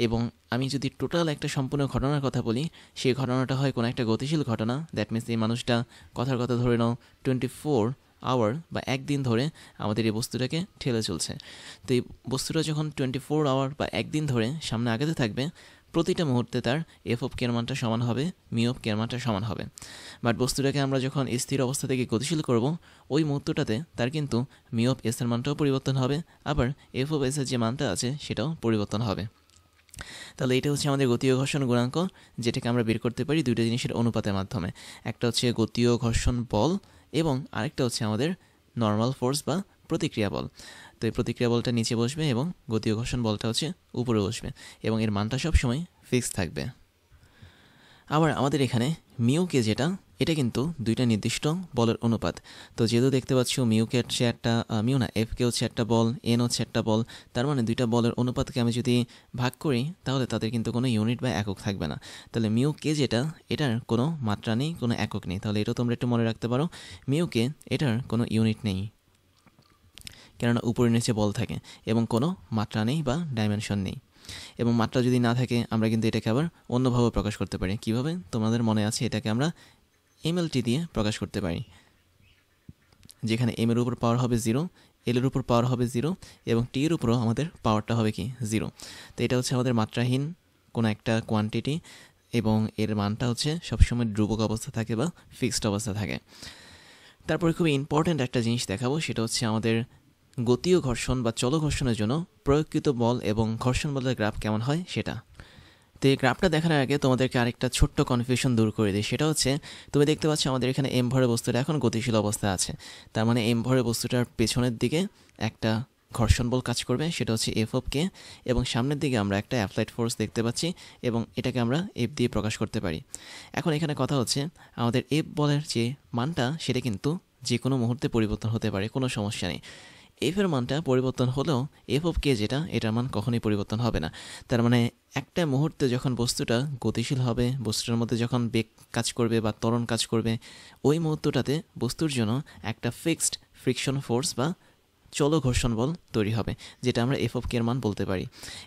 এবং আমি যদি টোটাল একটা সম্পূর্ণ ঘটনার কথা বলি, সেই ঘটনাটা হয় কোনো একটা গতিশীল ঘটনা। দ্যাট মিনস এই মানুষটা কথার কথা ধরে নাও 24 আওয়ার বা একদিন ধরে আমাদের এই বস্তুটাকে ঠেলে চলছে। তো এই বস্তুটা যখন 24 আওয়ার বা একদিন ধরে সামনে আগাতে থাকবে, প্রতিটা মুহূর্তে তার এফ অফ কের মানটা সমান হবে, মিউ অফ কের মানটা সমান হবে। বাট বস্তুটাকে আমরা যখন স্থির অবস্থা থেকে গতিশীল করব, ওই মুহূর্তটাতে তার কিন্তু মিউ অফ এস এর মানটাও পরিবর্তন হবে, আবার এফ অফ এস এর যে মানটা আছে সেটাও পরিবর্তন হবে। তাহলে এটা হচ্ছে আমাদের গতীয় ঘর্ষণ গুণাঙ্ক, যেটাকে আমরা বের করতে পারি দুইটা জিনিসের অনুপাতের মাধ্যমে। একটা হচ্ছে গতীয় ঘর্ষণ বল এবং আরেকটা হচ্ছে আমাদের নর্মাল ফোর্স বা প্রতিক্রিয়া বল। তো এই প্রতিক্রিয়া বলটা নিচে বসবে এবং গতীয় ঘর্ষণ বলটা হচ্ছে উপরে বসবে, এবং এর মানটা সবসময় ফিক্স থাকবে। আবার আমাদের এখানে মিউকে যেটা, এটা কিন্তু দুইটা নির্দিষ্ট বলের অনুপাত। তো যেহেতু দেখতে পাচ্ছ মিউকে হচ্ছে একটা মিউ না এফকে হচ্ছে একটা বল, এন হচ্ছে একটা বল, তার মানে দুইটা বলের অনুপাতকে আমি যদি ভাগ করি তাহলে তাদের কিন্তু কোনো ইউনিট বা একক থাকবে না। তাহলে মিউকে যেটা, এটার কোনো মাত্রা নেই, কোনো একক নেই। তাহলে এটা তোমরা একটু মনে রাখতে পারো, মিউকে এটার কোনো ইউনিট নেই, কেননা উপরে নিচে বল থাকে এবং কোনো মাত্রা নেই বা ডাইমেনশন নেই। এবং মাত্রা যদি না থাকে আমরা কিন্তু এটাকে আবার অন্যভাবে প্রকাশ করতে পারি। কিভাবে? তোমাদের মনে আছে, এটাকে আমরা এমএলটি দিয়ে প্রকাশ করতে পারি, যেখানে এম এর উপর পাওয়ার হবে 0, এল এর উপর পাওয়ার হবে 0 এবং টি এর উপরও আমাদের পাওয়ারটা হবে কি 0। তো এটা হচ্ছে আমাদের মাত্রাহীন কোনো একটা কোয়ান্টিটি এবং এর মানটা হচ্ছে সবসময় ধ্রুবক অবস্থা থাকে বা ফিক্সড অবস্থা থাকে। তারপরে খুব ইম্পর্ট্যান্ট একটা জিনিস দেখাবো, সেটা হচ্ছে আমাদের গতীয় ঘর্ষণ বা চল ঘর্ষণের জন্য প্রয়োগকৃত বল এবং ঘর্ষণ বলের গ্রাফ কেমন হয় সেটা। তো এই গ্রাফটা দেখার আগে তোমাদেরকে আরেকটা ছোট্ট কনফিউশন দূর করে দিই। সেটা হচ্ছে, তুমি দেখতে পাচ্ছ আমাদের এখানে এম ভরের বস্তুটা এখন গতিশীল অবস্থা আছে। তার মানে এম ভরের বস্তুটার পেছনের দিকে একটা ঘর্ষণ বল কাজ করবে, সেটা হচ্ছে এফ অফ কে, এবং সামনের দিকে আমরা একটা অ্যাপ্লাইড ফোর্স দেখতে পাচ্ছি এবং এটাকে আমরা এফ দিয়ে প্রকাশ করতে পারি। এখন এখানে কথা হচ্ছে, আমাদের এফ বলের যে মানটা সেটা কিন্তু যে কোনো মুহূর্তে পরিবর্তন হতে পারে, কোনো সমস্যা নেই। এফের মানটা পরিবর্তন হলেও এফ অফ কে যেটা, এটার মান কখনোই পরিবর্তন হবে না। তার মানে একটা মুহূর্তে যখন বস্তুটা গতিশীল হবে, বস্তুটার মধ্যে যখন বেগ কাজ করবে বা ত্বরণ কাজ করবে, ওই মুহূর্তটাতে বস্তুর জন্য একটা ফিক্সড ফ্রিকশন ফোর্স বা চল ঘর্ষণ বল তৈরি হবে, যেটা আমরা এফ অফ কের মান বলতে পারি।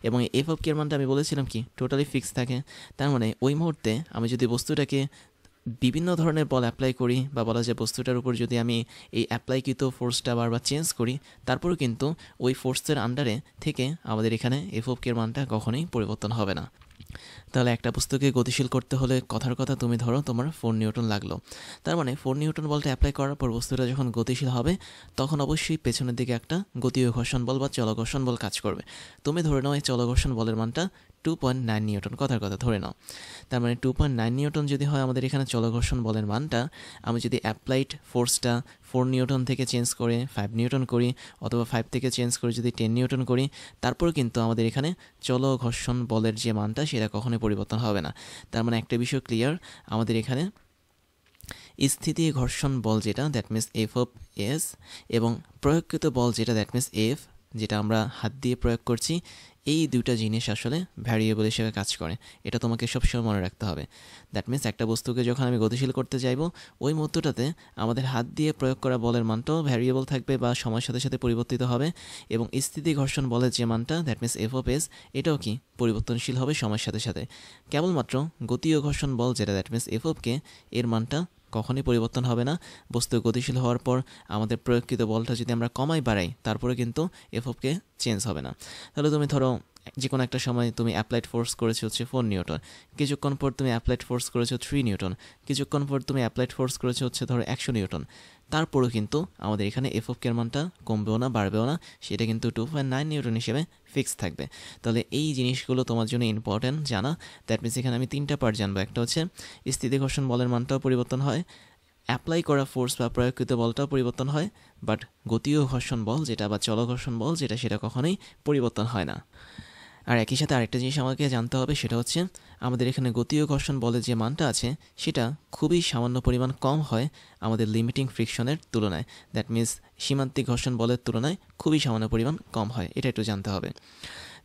এবং এফ অফ কের মানটা আমি বলেছিলাম কি টোটালি ফিক্স থাকে। তার মানে ওই মুহূর্তে আমি যদি বস্তুটাকে বিভিন্ন ধরনের বল অ্যাপ্লাই করি বা বলা যায় বস্তুটার উপর যদি আমি এই অ্যাপ্লাইকৃত ফোর্সটা বারবার চেঞ্জ করি, তারপরেও কিন্তু ওই ফোর্সের আন্ডারে থেকে আমাদের এখানে এফ অফ কের মানটা কখনোই পরিবর্তন হবে না। তাহলে একটা বস্তুকে গতিশীল করতে হলে কথার কথা তুমি ধরো তোমার 4 নিউটন লাগলো, তার মানে 4 নিউটন বলটা অ্যাপ্লাই করার পর বস্তুটা যখন গতিশীল হবে তখন অবশ্যই পেছনের দিকে একটা গতীয় ঘর্ষণ বল বা চলঘর্ষণ বল কাজ করবে। তুমি ধরে নাও এই চলঘর্ষণ বলের মানটা 2.9 নিউটন, কথার কথা ধরে নাও। তার মানে 2.9 নিউটন যদি হয় আমাদের এখানে চলঘর্ষণ বলের মানটা, আমি যদি অ্যাপ্লাইড ফোর্সটা 4 নিউটন থেকে চেঞ্জ করে 5 নিউটন করি অথবা 5 থেকে চেঞ্জ করে যদি 10 নিউটন করি, তারপর কিন্তু আমাদের এখানে চলঘর্ষণ বলের যে মানটা সেটা কখনোই পরিবর্তন হবে না। তার মানে একটা বিষয় ক্লিয়ার, আমাদের এখানে স্থিতি ঘর্ষণ বল যেটা that means F of S এবং প্রয়োগকৃত বল যেটা দ্যাট মিনস এফ, যেটা আমরা হাত দিয়ে প্রয়োগ করছি, এই দুইটা জিনিস আসলে ভ্যারিয়েবল হিসেবে কাজ করে। এটা তোমাকে সবসময় মনে রাখতে হবে। দ্যাট মিনস একটা বস্তুকে যখন আমি গতিশীল করতে চাইব, ওই মুহূর্তটাতে আমাদের হাত দিয়ে প্রয়োগ করা বলের মানটাও ভ্যারিয়েবল থাকবে বা সময়ের সাথে সাথে পরিবর্তিত হবে, এবং স্থিতি ঘর্ষণ বলের যে মানটা that means F of S, এটাও কি পরিবর্তনশীল হবে সময়ের সাথে সাথে। কেবলমাত্র গতীয় ঘর্ষণ বল যেটা দ্যাট মিনস এফ অফ কে, এর মানটা কখনোই পরিবর্তন হবে না। বস্তু গতিশীল হওয়ার পর আমাদের প্রয়োগকৃত বলটা যদি আমরা কমাই বাড়াই, তারপরে কিন্তু এফ অফ কে চেঞ্জ হবে না। তাহলে তুমি ধরো যে কোনো একটা সময় তুমি অ্যাপ্লাইড ফোর্স করেছো হচ্ছে 4 নিউটন, কিছুক্ষণ পর তুমি অ্যাপ্লাইড ফোর্স করেছো 3 নিউটন, কিছুক্ষণ পর তুমি অ্যাপ্লাইড ফোর্স করেছো হচ্ছে ধরো 100 নিউটন, তারপরেও কিন্তু আমাদের এখানে এফ অফ কের মানটা কমবেও না বাড়বেও না, সেটা কিন্তু 2.9 নিউটন হিসেবে ফিক্স থাকবে। তাহলে এই জিনিসগুলো তোমার জন্য ইম্পর্ট্যান্ট জানা। দ্যাট মিনস এখানে আমি 3টা পার্ট জানবো। একটা হচ্ছে স্থিতি ঘর্ষণ বলের মানটাও পরিবর্তন হয়, অ্যাপ্লাই করা ফোর্স বা প্রয়োগকৃত বলটাও পরিবর্তন হয়, বাট গতীয় ঘর্ষণ বল যেটা বা চলঘর্ষণ বল যেটা, সেটা কখনোই পরিবর্তন হয় না। আর একই সাথে আরেকটা জিনিস আমাকে জানতে হবে, সেটা হচ্ছে আমাদের এখানে গতীয় ঘর্ষণ বলের যে মানটা আছে সেটা খুবই সামান্য পরিমাণ কম হয় আমাদের লিমিটিং ফ্রিকশনের তুলনায়। দ্যাট মিনস সীমান্তিক ঘর্ষণ বলের তুলনায় খুবই সামান্য পরিমাণ কম হয়, এটা একটু জানতে হবে।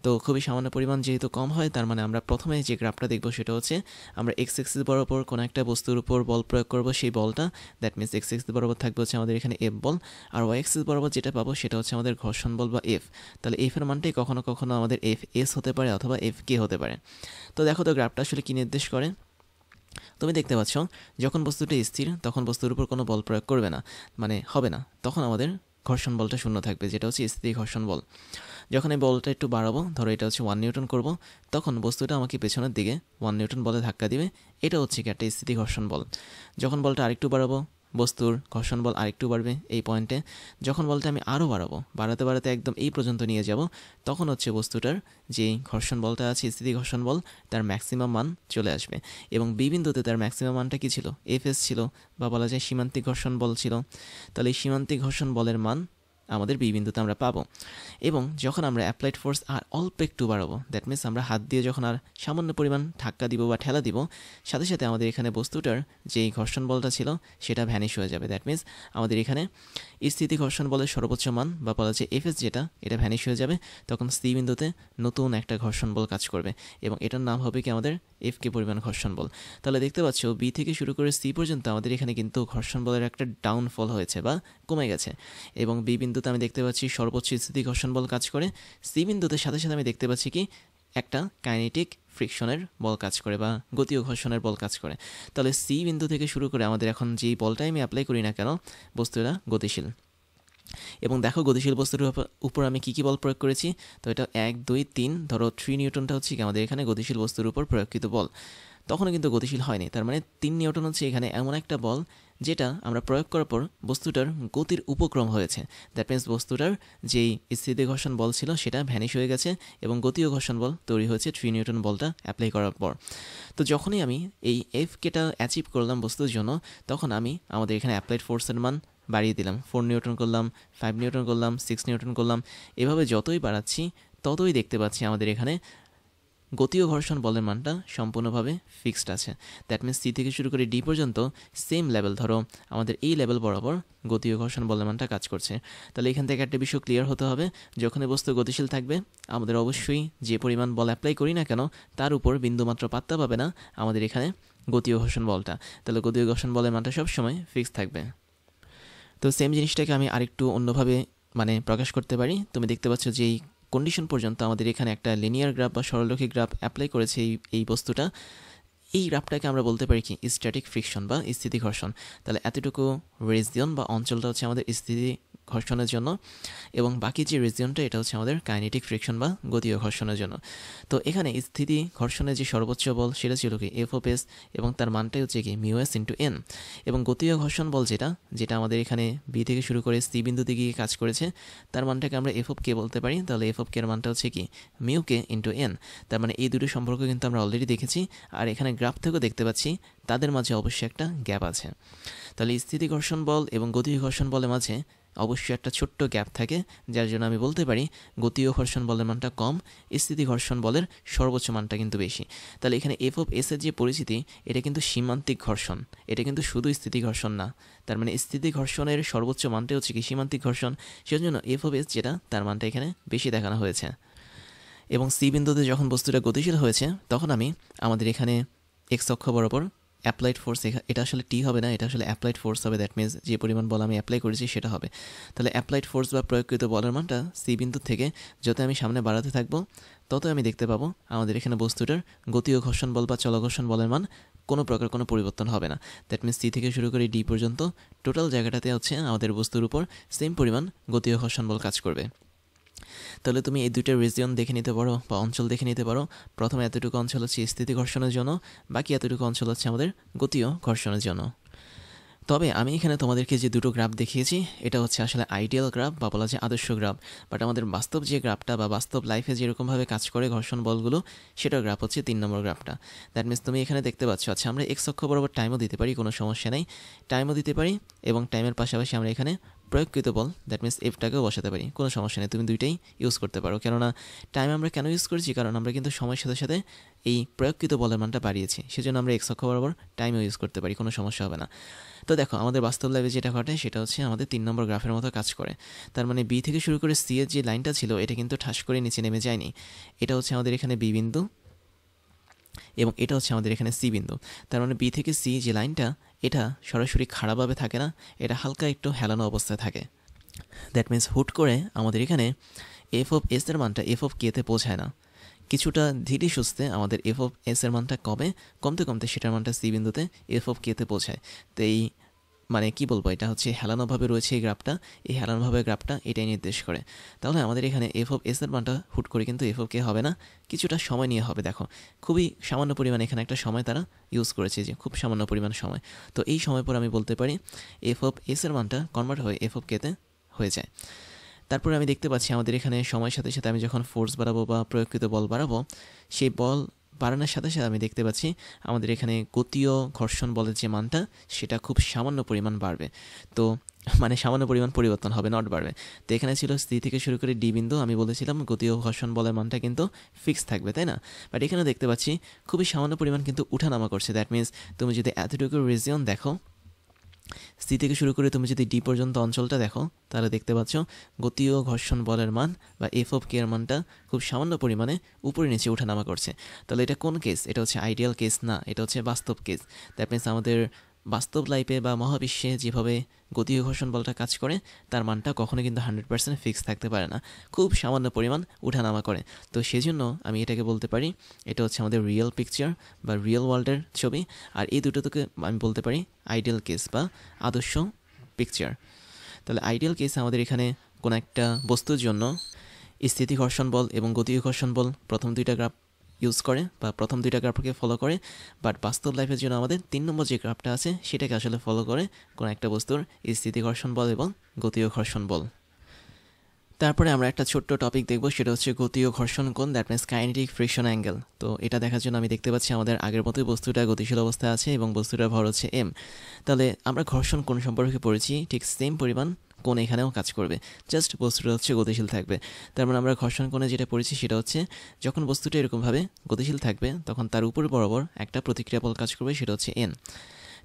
তো খুবই সামান্য পরিমাণ যেহেতু কম হয়, তার মানে আমরা প্রথমে যে গ্রাফটা দেখব সেটা হচ্ছে আমরা এক্স এক্সিস বরাবর কোনো একটা বস্তুর উপর বল প্রয়োগ করব, সেই বলটা দ্যাট মিনস এক্স এক্সিস বরাবর থাকবে হচ্ছে আমাদের এখানে এফ বল, আর ওয়াই এক্সিস বরাবর যেটা পাবো সেটা হচ্ছে আমাদের ঘর্ষণ বল বা এফ। তাহলে এফ এর মানটাই কখনো কখনো আমাদের এফ এস হতে পারে অথবা এফ কে হতে পারে। তো দেখো তো গ্রাফটা আসলে কী নির্দেশ করে। তুমি দেখতে পাচ্ছ যখন বস্তুটি স্থির তখন বস্তুর উপর কোনো বল প্রয়োগ করবে না, মানে হবে না, তখন আমাদের ঘর্ষণ বলটা শূন্য থাকবে, যেটা হচ্ছে স্থিতি ঘর্ষণ বল। যখন এই বলটা একটু বাড়াবো, ধরো এটা হচ্ছে 1 নিউটন করব, তখন বস্তুটা আমাকে পেছনের দিকে 1 নিউটন বলে ধাক্কা দিবে, এটা হচ্ছে কি একটা স্থিতি ঘর্ষণ বল। যখন বলটা আরেকটু বাড়াবো, বস্তুর ঘর্ষণ বল আরেকটু বাড়বে এই পয়েন্টে। যখন বলটা আমি আরও বাড়াবো, বাড়াতে বাড়াতে একদম এই পর্যন্ত নিয়ে যাব, তখন হচ্ছে বস্তুটার যেই ঘর্ষণ বলটা আছে স্থিতি ঘর্ষণ বল তার ম্যাক্সিমাম মান চলে আসবে। এবং বি বিন্দুতে তার ম্যাক্সিমাম মানটা কী ছিল, এফ এস ছিল, বা বলা যায় সীমান্তিক ঘর্ষণ বল ছিল। তাহলে এই সীমান্তিক ঘর্ষণ বলের মান আমাদের বি বিন্দুতে আমরা পাবো। এবং যখন আমরা অ্যাপ্লাইড ফোর্স আর অল্প একটু বাড়াবো, দ্যাট মিনস আমরা হাত দিয়ে যখন আর সামান্য পরিমাণ ধাক্কা দিব বা ঠেলা দিব, সাথে সাথে আমাদের এখানে বস্তুটার যেই ঘর্ষণ বলটা ছিল সেটা ভ্যানিশ হয়ে যাবে। দ্যাট মিনস আমাদের এখানে স্থিতি ঘর্ষণ বলের সর্বোচ্চ মান বা বলা যায় এফএস যেটা, এটা ভ্যানিশ হয়ে যাবে। তখন সি বিন্দুতে নতুন একটা ঘর্ষণ বল কাজ করবে এবং এটার নাম হবে কি আমাদের এফ কে পরিমাণ ঘর্ষণ বল। তাহলে দেখতে পাচ্ছ বি থেকে শুরু করে সি পর্যন্ত আমাদের এখানে কিন্তু ঘর্ষণ বলের একটা ডাউনফল হয়েছে বা কমে গেছে। এবং বি বিন্দুতে আমি দেখতে পাচ্ছি সর্বোচ্চ স্থিতি ঘর্ষণ বল কাজ করে, সি বিন্দুতে সাথে সাথে আমি দেখতে পাচ্ছি কি একটা কাইনেটিক ফ্রিকশনের বল কাজ করে বা গতীয় ঘর্ষণের বল কাজ করে। তাহলে সি বিন্দু থেকে শুরু করে আমাদের এখন যেই বলটাই আমি অ্যাপ্লাই করি না কেন, বস্তুটা গতিশীল। এবং দেখো গতিশীল বস্তুর উপর আমি কী কী বল প্রয়োগ করেছি। তো এটা 1 2 3, ধরো 3 নিউটনটা হচ্ছে কি আমাদের এখানে গতিশীল বস্তুর উপর প্রয়োগকৃত বল, তখনও কিন্তু গতিশীল হয়নি। তার মানে 3 নিউটন হচ্ছে এখানে এমন একটা বল যেটা আমরা প্রয়োগ করার পর বস্তুটার গতির উপক্রম হয়েছে। দ্যাট মিনস বস্তুটার যেই স্থিতি ঘর্ষণ বল ছিল সেটা ভ্যানিশ হয়ে গেছে এবং গতীয় ঘর্ষণ বল তৈরি হয়েছে 3 নিউটন বলটা অ্যাপ্লাই করার পর। তো যখনই আমি এই এফ কেটা অ্যাচিভ করলাম বস্তুর জন্য, তখন আমি আমাদের এখানে অ্যাপ্লাইড ফোর্সের মান বাড়িয়ে দিলাম, 4 নিউটন করলাম, 5 নিউটন করলাম, 6 নিউটন করলাম। এভাবে যতই বাড়াচ্ছি ততই দেখতে পাচ্ছি আমাদের এখানে গতীয় ঘর্ষণ বলের মানটা সম্পূর্ণভাবে ফিক্সড আছে। দ্যাট মিনস সি থেকে শুরু করে ডি পর্যন্ত সেম লেভেল, ধরো আমাদের এই লেভেল বরাবর গতীয় ঘর্ষণ বলের মানটা কাজ করছে। তাহলে এখান থেকে একটা বিষয় ক্লিয়ার হতে হবে, যখনই বস্তু গতিশীল থাকবে আমাদের অবশ্যই যে পরিমাণ বল অ্যাপ্লাই করি না কেন তার উপর বিন্দুমাত্র পাত্তা পাবে না আমাদের এখানে গতীয় ঘর্ষণ বলটা। তাহলে গতীয় ঘর্ষণ বলের মানটা সবসময় ফিক্সড থাকবে। তো সেম জিনিসটাকে আমি আরেকটু অন্যভাবে প্রকাশ করতে পারি। তুমি দেখতে পাচ্ছ যে এই কন্ডিশন পর্যন্ত আমাদের এখানে একটা লিনিয়ার গ্রাফ বা সরলরৈখিক গ্রাফ অ্যাপ্লাই করেছে এই বস্তুটা। এই গ্রাফটাকে আমরা বলতে পারি কি স্ট্যাটিক ফ্রিকশন বা স্থিতি ঘর্ষণ। তাহলে এতটুকু রিজিয়ন বা অঞ্চলটা হচ্ছে আমাদের স্থিতি ঘর্ষণের জন্য, এবং বাকি যে রিজিয়নটা এটা হচ্ছে আমাদের কাইনেটিক ফ্রিকশন বা গতীয় ঘর্ষণের জন্য। তো এখানে স্থিতি ঘর্ষণের যে সর্বোচ্চ বল সেটা ছিল কি এফ অফ এস, এবং তার মানটাই হচ্ছে কি মিউ এস ইন্টু এন। এবং গতীয় ঘর্ষণ বল যেটা আমাদের এখানে বি থেকে শুরু করে সি বিন্দুতে গিয়ে কাজ করেছে, তার মানটাকে আমরা এফ অফ কে বলতে পারি। তাহলে এফ অফ কে এর মানটা হচ্ছে কি মিউ কে ইন্টু এন। তার মানে এই দুটো সম্পর্ক কিন্তু আমরা অলরেডি দেখেছি, আর এখানে গ্রাফ থেকেও দেখতে পাচ্ছি তাদের মাঝে অবশ্যই একটা গ্যাপ আছে। তাহলে স্থিতি ঘর্ষণ বল এবং গতীয় ঘর্ষণ বলের মাঝে অবশ্যই একটা ছোট্ট গ্যাপ থাকে, যার জন্য আমি বলতে পারি গতীয় ঘর্ষণ বলের মানটা কম, স্থিতি ঘর্ষণ বলের সর্বোচ্চ মানটা কিন্তু বেশি। তাহলে এখানে এফ অফ এস এর যে পরিস্থিতি, এটা কিন্তু সীমান্তিক ঘর্ষণ, এটা কিন্তু শুধু স্থিতি ঘর্ষণ না। তার মানে স্থিতি ঘর্ষণের সর্বোচ্চ মানটা হচ্ছে কি সীমান্তিক ঘর্ষণ, সেজন্য এফ অফ এস যেটা তার মানটা এখানে বেশি দেখানো হয়েছে। এবং সি বিন্দুতে যখন বস্তুটা গতিশীল হয়েছে তখন আমি আমাদের এখানে এক্স অক্ষ বরাবর অ্যাপ্লাইড ফোর্স, এটা আসলে টি হবে না, এটা আসলে অ্যাপ্লাইড ফোর্স হবে। দ্যাট মিনস যে পরিমাণ বল আমি অ্যাপ্লাই করেছি সেটা হবে। তাহলে অ্যাপ্লাইড ফোর্স বা প্রয়োগকৃত বলের মানটা সি বিন্দু থেকে যত আমি সামনে বাড়াতে থাকবো তত আমি দেখতে পাবো আমাদের এখানে বস্তুটার গতীয় ঘর্ষণ বল বা চলঘর্ষণ বলের মান কোনো প্রকার কোনো পরিবর্তন হবে না। দ্যাট মিনস সি থেকে শুরু করে ডি পর্যন্ত টোটাল জায়গাটাতে হচ্ছে আমাদের বস্তুর উপর সেম পরিমাণ গতীয় ঘর্ষণ বল কাজ করবে। তাহলে তুমি এই দুইটা রিজিয়ন দেখে নিতে পারো বা অঞ্চল দেখে নিতে পারো। প্রথমে এতটুকু অঞ্চল হচ্ছে স্থিতি ঘর্ষণের জন্য, বাকি এতটুকু অঞ্চল হচ্ছে আমাদের গতীয় ঘর্ষণের জন্য। তবে আমি এখানে তোমাদেরকে যে দুটো গ্রাফ দেখিয়েছি এটা হচ্ছে আসলে আইডিয়াল গ্রাফ বা বলা যায় আদর্শ গ্রাফ, বাট আমাদের বাস্তব যে গ্রাফটা বা বাস্তব লাইফে যেরকমভাবে কাজ করে ঘর্ষণ বলগুলো সেটার গ্রাফ হচ্ছে 3 নম্বর গ্রাফটা। দ্যাট মিনস তুমি এখানে দেখতে পাচ্ছ, আচ্ছা আমরা এক্স অক্ষ বরাবর টাইমও দিতে পারি, কোনো সমস্যা নেই, টাইমও দিতে পারি, এবং টাইমের পাশাপাশি আমরা এখানে প্রয়োগকৃত বল, দ্যাট মিনস এফটাকেও বসাতে পারি, কোনো সমস্যা নেই, তুমি দুইটাই ইউজ করতে পারো। কেননা টাইম আমরা কেন ইউজ করেছি, কারণ আমরা কিন্তু সময়ের সাথে সাথে এই প্রয়োগকৃত বলের মানটা বাড়িয়েছি, সেজন্য আমরা এক্স অক্ষ বরাবর টাইমও ইউজ করতে পারি, কোনো সমস্যা হবে না। তো দেখো আমাদের বাস্তব লাইফে যেটা ঘটে সেটা হচ্ছে আমাদের 3 নম্বর গ্রাফের মতো কাজ করে। তার মানে বি থেকে শুরু করে সি এর যে লাইনটা ছিল এটা কিন্তু ঠাস করে নিচে নেমে যায়নি, এটা হচ্ছে আমাদের এখানে বি বিন্দু এবং এটা হচ্ছে আমাদের এখানে সি বিন্দু। তার মানে বি থেকে সি যে লাইনটা এটা সরাসরি খাড়াভাবে থাকে না, এটা হালকা একটু হেলানো অবস্থায় থাকে। দ্যাট মিন্স হুট করে আমাদের এখানে এফ অফ এস এর মানটা এফ অফ কেতে পৌঁছায় না, কিছুটা ধীরে সুস্থে আমাদের এফ অফ এস এর মানটা কমতে কমতে সেটার মানটা সি বিন্দুতে এফ অফ কেতে পৌঁছায়। তো এই মানে কি বলবো, এটা হচ্ছে হেলানোভাবে রয়েছে এই গ্রাফটা, এই হেলানোভাবে গ্রাফটা এটাই নির্দেশ করে। তাহলে আমাদের এখানে এফ অফ এস এর মানটা হুট করে কিন্তু এফ অফ কে হবে না, কিছুটা সময় নিয়ে হবে। দেখো খুবই সামান্য পরিমাণ এখানে একটা সময় তারা ইউজ করেছে, যে খুব সামান্য পরিমাণ সময়। তো এই সময় পর আমি বলতে পারি এফ অফ এস এর মানটা কনভার্ট হয়ে এফ অফ কেতে হয়ে যায়। তারপরে আমি দেখতে পাচ্ছি আমাদের এখানে সময়ের সাথে সাথে আমি যখন ফোর্স বাড়াবো বা প্রয়োগকৃত বল বাড়াবো, সেই বল বাড়ানোর সাথে সাথে আমি দেখতে পাচ্ছি আমাদের এখানে গতীয় ঘর্ষণ বলের যে মানটা সেটা খুব সামান্য পরিমাণ বাড়বে। তো মানে সামান্য পরিমাণ পরিবর্তন হবে, নট বাড়বে। তো এখানে ছিল সি থেকে শুরু করে ডি বিন্দু, আমি বলেছিলাম গতীয় ঘর্ষণ বলের মানটা কিন্তু ফিক্স থাকবে, তাই না? বাট এখানে দেখতে পাচ্ছি খুবই সামান্য পরিমাণ কিন্তু উঠানামা করছে। দ্যাট মিনস তুমি যদি এতটুকু রিজিয়ন দেখো, সি থেকে শুরু করে তুমি যদি ডি পর্যন্ত অঞ্চলটা দেখো, তাহলে দেখতে পাচ্ছ গতীয় ঘর্ষণ বলের মান বা এফ অফ কে এর মানটা খুব সামান্য পরিমাণে উপরে নিচে ওঠানামা করছে। তাহলে এটা কোন কেস? এটা হচ্ছে আইডিয়াল কেস না, এটা হচ্ছে বাস্তব কেস। দ্যাট মিনস আমাদের বাস্তব লাইফে বা মহাবিশ্বে যেভাবে গতীয় ঘর্ষণ বলটা কাজ করে তার মানটা কখনো কিন্তু 100% ফিক্স থাকতে পারে না, খুব সামান্য পরিমাণ উঠানামা করে। তো সেজন্য আমি এটাকে বলতে পারি এটা হচ্ছে আমাদের রিয়েল পিকচার বা রিয়েল ওয়ার্ল্ডের ছবি, আর এই দুটো থেকে আমি বলতে পারি আইডিয়াল কেস বা আদর্শ পিকচার। তাহলে আইডিয়াল কেস আমাদের এখানে কোনো একটা বস্তুর জন্য স্থিতি ঘর্ষণ বল এবং গতীয় ঘর্ষণ বল প্রথম দুইটা গ্রাফ ইউজ করে বা প্রথম দুইটা গ্রাফকে ফলো করে, বাট বাস্তব লাইফের জন্য আমাদের 3 নম্বর যে গ্রাফটা আছে সেটাকে আসলে ফলো করে কোনো একটা বস্তুর স্থিতি ঘর্ষণ বল এবং গতীয় ঘর্ষণ বল। তারপরে আমরা একটা ছোট্ট টপিক দেখব, সেটা হচ্ছে গতীয় ঘর্ষণ কোণ, that means kinetic friction angle. তো এটা দেখার জন্য আমি দেখতে পাচ্ছি আমাদের আগের মতোই বস্তুটা গতিশীল অবস্থায় আছে এবং বস্তুটার ভর হচ্ছে এম। তাহলে আমরা ঘর্ষণ কোণ সম্পর্কে পড়েছি, ঠিক সেম পরিমাণ কোণ এখানেও কাজ করবে, জাস্ট বস্তুটা হচ্ছে গতিশীল থাকবে। তার মানে আমরা ঘর্ষণ কোণে যেটা পড়েছি সেটা হচ্ছে যখন বস্তুটা এরকমভাবে গতিশীল থাকবে তখন তার উপর বরাবর একটা প্রতিক্রিয়া বল কাজ করবে, সেটা হচ্ছে এন।